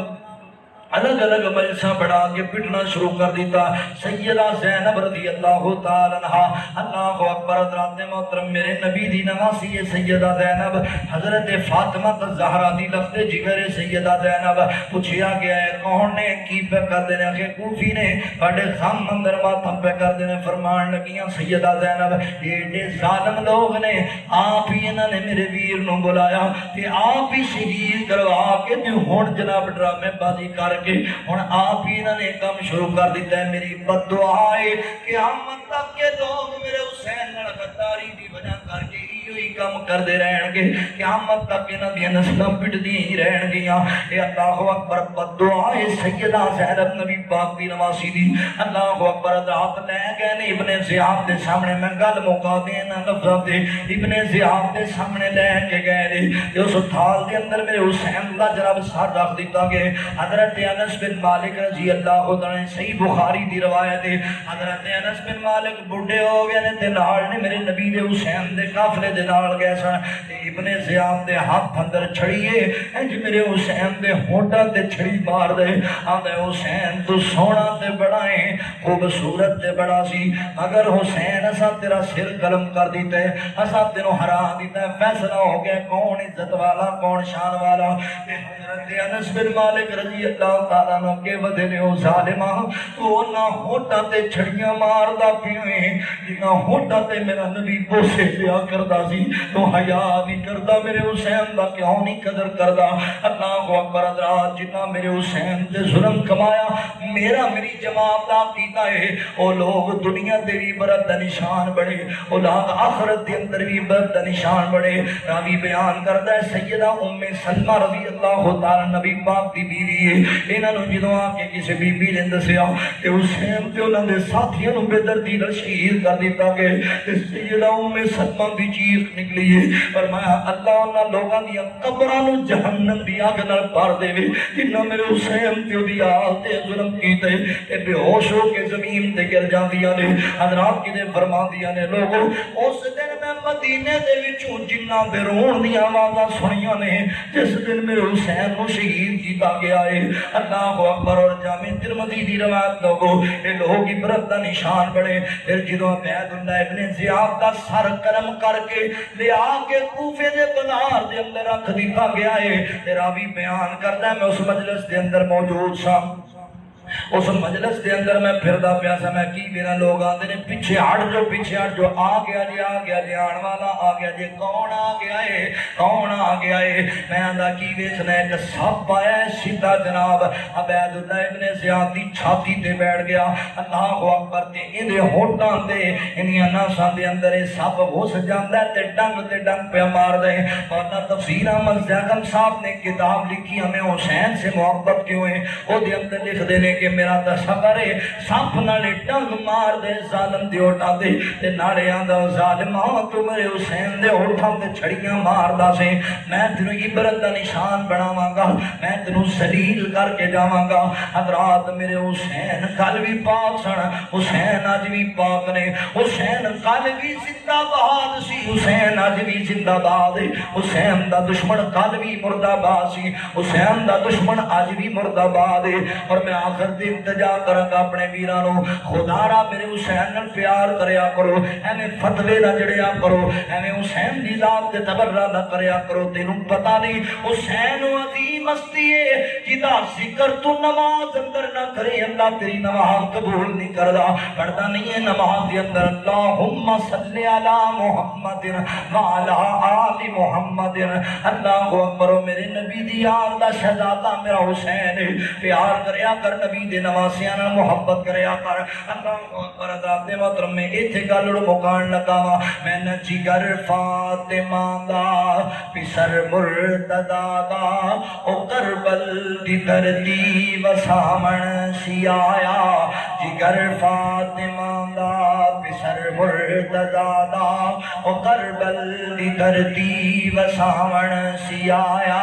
الگ الگ مجلساں بڑھا کے پٹنا شروع کر دیتا۔ سیدہ زینب رضی اللہ تعالیٰ عنہ اللہ اکبر حضرات محترم میرے نبی دی نواسی ہے سیدہ زینب، حضرت فاطمہ الزہرا دی لفظ جگر سیدہ زینب۔ پوچھیا گیا ہے کون نے کی پہ کر دینے کہ کوفی نے بڑے غم اندر ماتم پہ کر دینے، فرمان لگیاں سیدہ زینب ایڈے ظالم لوگ نے آپ ہی انہوں نے میرے ویر نو بلایا کہ آپ ہی شہید کروا کے جو ہون جناب ڈرامے بازی کر کے ہن آپ ہی انہوں نے کام شروع کر دیتا ہے۔ میری بد دعا ہے کہ قیامت تک کے لوگ میرے حسین نال غداری دی وجہ کر کے ہی کام کر دے رہن گے، قیامت تک انہاں دی نسلاں پٹدی ہی رہن گیاں۔ اے اللہ اکبر بد دعا ہے سیدہ زینب نبی پاک دی نواسی دی۔ اللہ اکبر حضرات لے گئے نے ابن زیاد دے سامنے، میں گل مکا دینا لفظاں تے، ابن زیاد دے سامنے لے کے گئے نے اس تھال دے اندر میرے حسین دا جناب سر رکھ دیتا گئے۔ حضرت انس بن مالک رضی اللہ عنہ صحیح بخاری دی روایت ہے، حضرت انس بن مالک بڑھے ہو گئے نے تے نال نے میرے نبی دے حسین دے قافلے دے نال گئے سن تے ابن زیاد دے ہاتھ اندر چھڑیے انج میرے حسین دے ہونٹاں تے چھڑی مار دے، آندا حسین تو سونا تے بڑا ہے خوبصورت تے بڑا سی، مگر حسین اسا تیرا سر قلم کر دیتا ہے، اسا تینوں ہرا دیتا ہے، فیصلہ ہو گیا کون عزت والا کون شان والا۔ حضرت انس بن مالک رضی اللہ تعالیٰ عنہ کے ودے نے او ظالمہ تو انہاں ہونٹاں تے چھڑیاں ماردا پیویں جنہاں ہونٹاں تے میرا نبی بوسے دیا کردا سی، تو حیا نہیں کردا میرے حسین دا کیوں نہیں قدر کردا۔ اللہ اکبر حضرات جنہاں میرے حسین تے ظلم کمایا میری جماعت دا عقیدہ ہے او لوگ دنیا دے بھی برت دا نشان بڑے، او لوگ آخرت دے اندر بھی برت دا نشان بڑے۔ راوی بیان کردا ہے سیدہ ام سلمہ رضی اللہ تعالیٰ نبی پاک دی بیوی ہے، انہاں نوں جدوں آ کے کسی بی بی نے دسیا کہ حسین تے انہاں دے ساتھیاں نوں بے دردی نال شہید کر دیتا کہ سیدہ ام سلمہ دی چیخ نکلی ہے، فرمایا اللہ انہاں لوگاں دی قبراں نوں جہنم دی اگ نال بھر دے جنہاں میرے حسین تے دی آل تے ظلم کیتے تے بے ہوش ہو کے زمین تے گر جاندیاں نے۔ حضرات کدے فرماندیاں نے لوگوں اس دن میں مدینے دے وچوں جنہاں دے رون دی آوازاں سنیاں نے جس دن میرے حسین نوں شہید کیتا گیا ہے۔ اللہ اکبر اور جامع ترمذی دی روایت لوگوں اے لوگ عبرت دا نشان بڑے۔ پھر جدوں عبید اللہ ابن زیاد دا سر قلم کر کے لے آ کے کوفے دے بازار دے اندر رکھ دیتا گیا ہے، تے راوی بیان کردا ہے میں اس مجلس دے اندر موجود سا، اس مجلس دے اندر میں پھردا پیا سا، میں کی میرا لوگ آندے نے پیچھے ہٹ جو آ گیا جی آن والا آ گیا جی، کون آ گیا ہے کون آ گیا ہے؟ میں آندا کی ویکھنا ایک سپ آیا ہے سیدھا جناب عبید اللہ ابن زیاد دی چھاتی تے بیٹھ گیا۔ اللہ اکبر تے ایندے ہونٹاں تے انہاں ناساں دے اندر اے سپ گھس جاندا ہے تے ڈنگ پہ مار دے۔ مولانا تفسیر احمد زاغم صاحب نے کتاب لکھی ہمیں حسین سے محبت کیوں ہے، او دے اندر لکھ دے نے کہ میرا تصور ہے سپ نالے ڈنگ مار دے ظالم دے ہوٹاں دے تے نالے آندا ظالماں تو میرے حسین دے ہوٹاں تے چھڑیاں ماردا سے، میں تینوں عبرت دا نشان بناواں گا، میں تینوں ذلیل کر کے جاواں گا۔ حضرات میرے حسین کل بھی پاک سن، حسین اج بھی پاک نے، حسین کل بھی زندہ باد سی، حسین اج بھی زندہ باد ہے، حسین دا دشمن کل بھی مردہ باد سی، حسین دا دشمن اج بھی مردہ باد ہے۔ اور میں آخر انتجا کرنگا اپنے ویرانوں خدا را میرے حسین نال پیار کریا کرو، ایویں فتوے نہ جڑیا کرو، ایویں حسین دی ذات تے تبرہ نہ کریا کرو، تینوں پتہ نہیں حسین عظیم مستی ہے جدا ذکر تو نماز اندر نہ کرے اللہ تیری نماز قبول نہیں کردا پڑھتا نہیں ہے نماز دے اندر اللہم صلی علی محمد وعلی آل محمد اللہ اکبر میرے نبی دی یار دا شہزادہ میرا حسین پیار کریا کر نبی دے نواسیاں نال محبت کریا کر اللہ اکبر حضرات محترم میں ایتھے گل مکان لگا وا میں نہ جگر فاطمہ دا پسر مرتضی دا او کربل دی دردی وسامن سی آیا جگر فاطمہ دا پسر مرتضی دا او کربل دی دردی وسامن سی آیا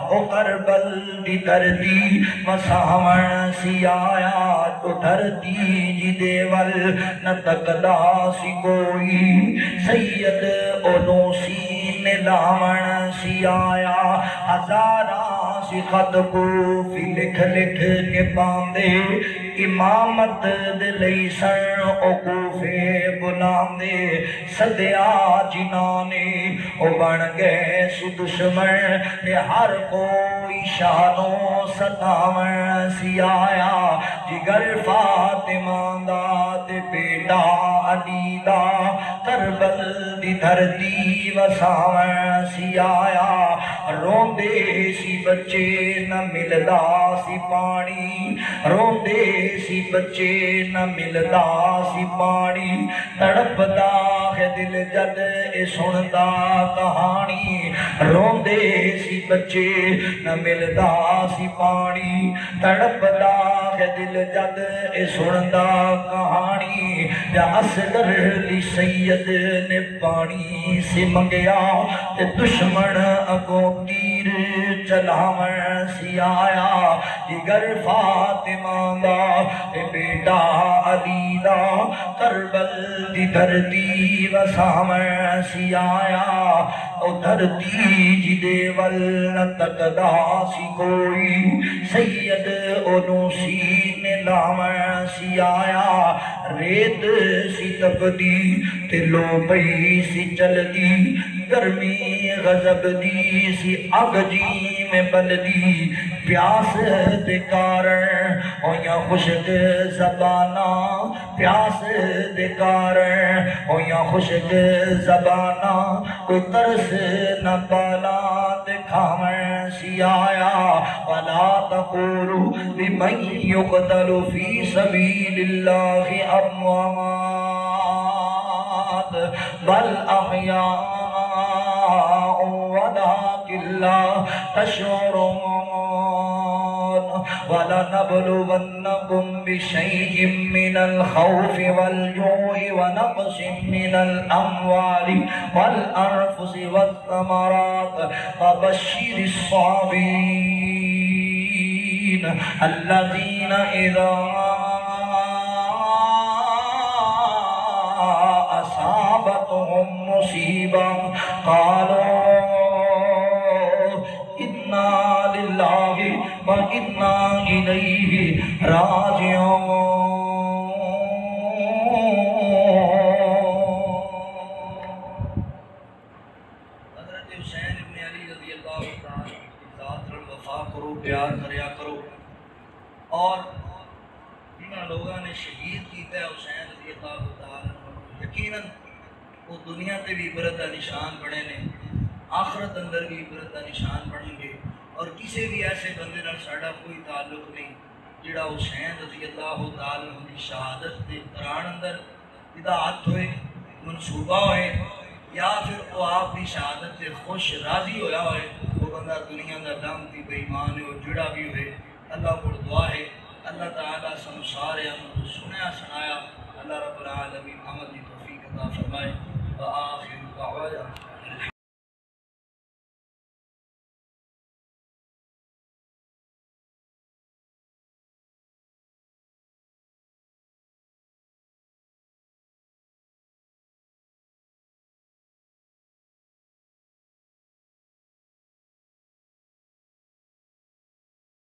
او کربل دی دردی وسامن سی آیا تو دھرتی جی دیول نہ تکدا سی کوئی سید اونو سین لامن سی آیا ہزاراں سی خط کو فی لکھ لکھ کے پاندے امامت دلئی سن او کوفے بلاندے صدیا جنانے او بن گئے سی دشمن تے ہر کوئی شانوں ستاون سی آیا جگر فاطمہ دا تے بیٹا علی دا کربل دی دھرتی وساون سی آیا روندے سی بچے نہ ملدا سی پانی روندے سی بچے نہ ملدا سی پانی تڑپدا ہے دل جد اے سندا کہانی روندے سی بچے نہ ملدا سی پانی تڑپدا ہے دل جد اے سندا کہانی یا اصغر لی سید نے پانی سے منگیا تے دشمن اگوں تیر چلاون سی آیا جگر فاطمہ دا تے بیٹا علی دا کربل دی دھرتی وسامن سی آیا او دھرتی جی دیول نہ تکدا سی کوئی سید اونو سین لامن سی آیا ریت سی تپدی تے لو پئی سی چلدی گرمی غضب دی سی اگ جی میں بلدی پیاس دے کارن او یا خشک زبانہ پیاس دے کارن او یا خشک زبانہ کوئی ترس نہ پالا تے کھاون سی آیا ولا تقولوا لمن يقتل في سبيل الله اموات بل احیاء ولكن لا تشعرون وَلَنَبْلُوَنَّكُمْ بِشَيْءٍ مِّنَ الْخَوْفِ وَالْجُوعِ وَنَقْصٍ مِّنَ الْأَمْوَالِ وَالْأَنفُسِ وَالثَّمَرَاتِ وَبَشِّرِ الصَّابِرِينَ الَّذِينَ إِذَا أَصَابَتْهُمْ مُصِيبَةٌ قَالُوا إِنَّا لِلَّهِ وَإِنَّا إِلَيْهِ راجعون حضرت حسین ابن علی رضی اللہ تعالیٰ کی ذات الوفا کرو پیار کریا کرو اور جنہاں لوگاں نے شہید کیتا ہے حسین رضی اللہ تعالیٰ یقیناً وہ دنیا تے بھی عبرت دا نشان بڑے نے آخرت اندر بھی عبرت دا نشان بڑھیں گے اور کسی بھی ایسے بندے نال ساڈا کوئی تعلق نہیں جڑا حسین رضی اللہ تعالیٰ عنہ کی شہادت دے قرآن اندر جدا ہاتھ ہوئے منصوبہ ہوئے یا پھر وہ آپ کی شہادت سے خوش راضی ہویا ہوئے وہ بندہ دنیا دا دم کی بے ایمان ہے اور جڑا بھی ہوئے اللہ کو دعا ہے اللہ تعالیٰ سن سارے ہم سنیا سنایا اللہ رب العالمین عمل کی توفیق عطا فرمائے وآخر دعوانا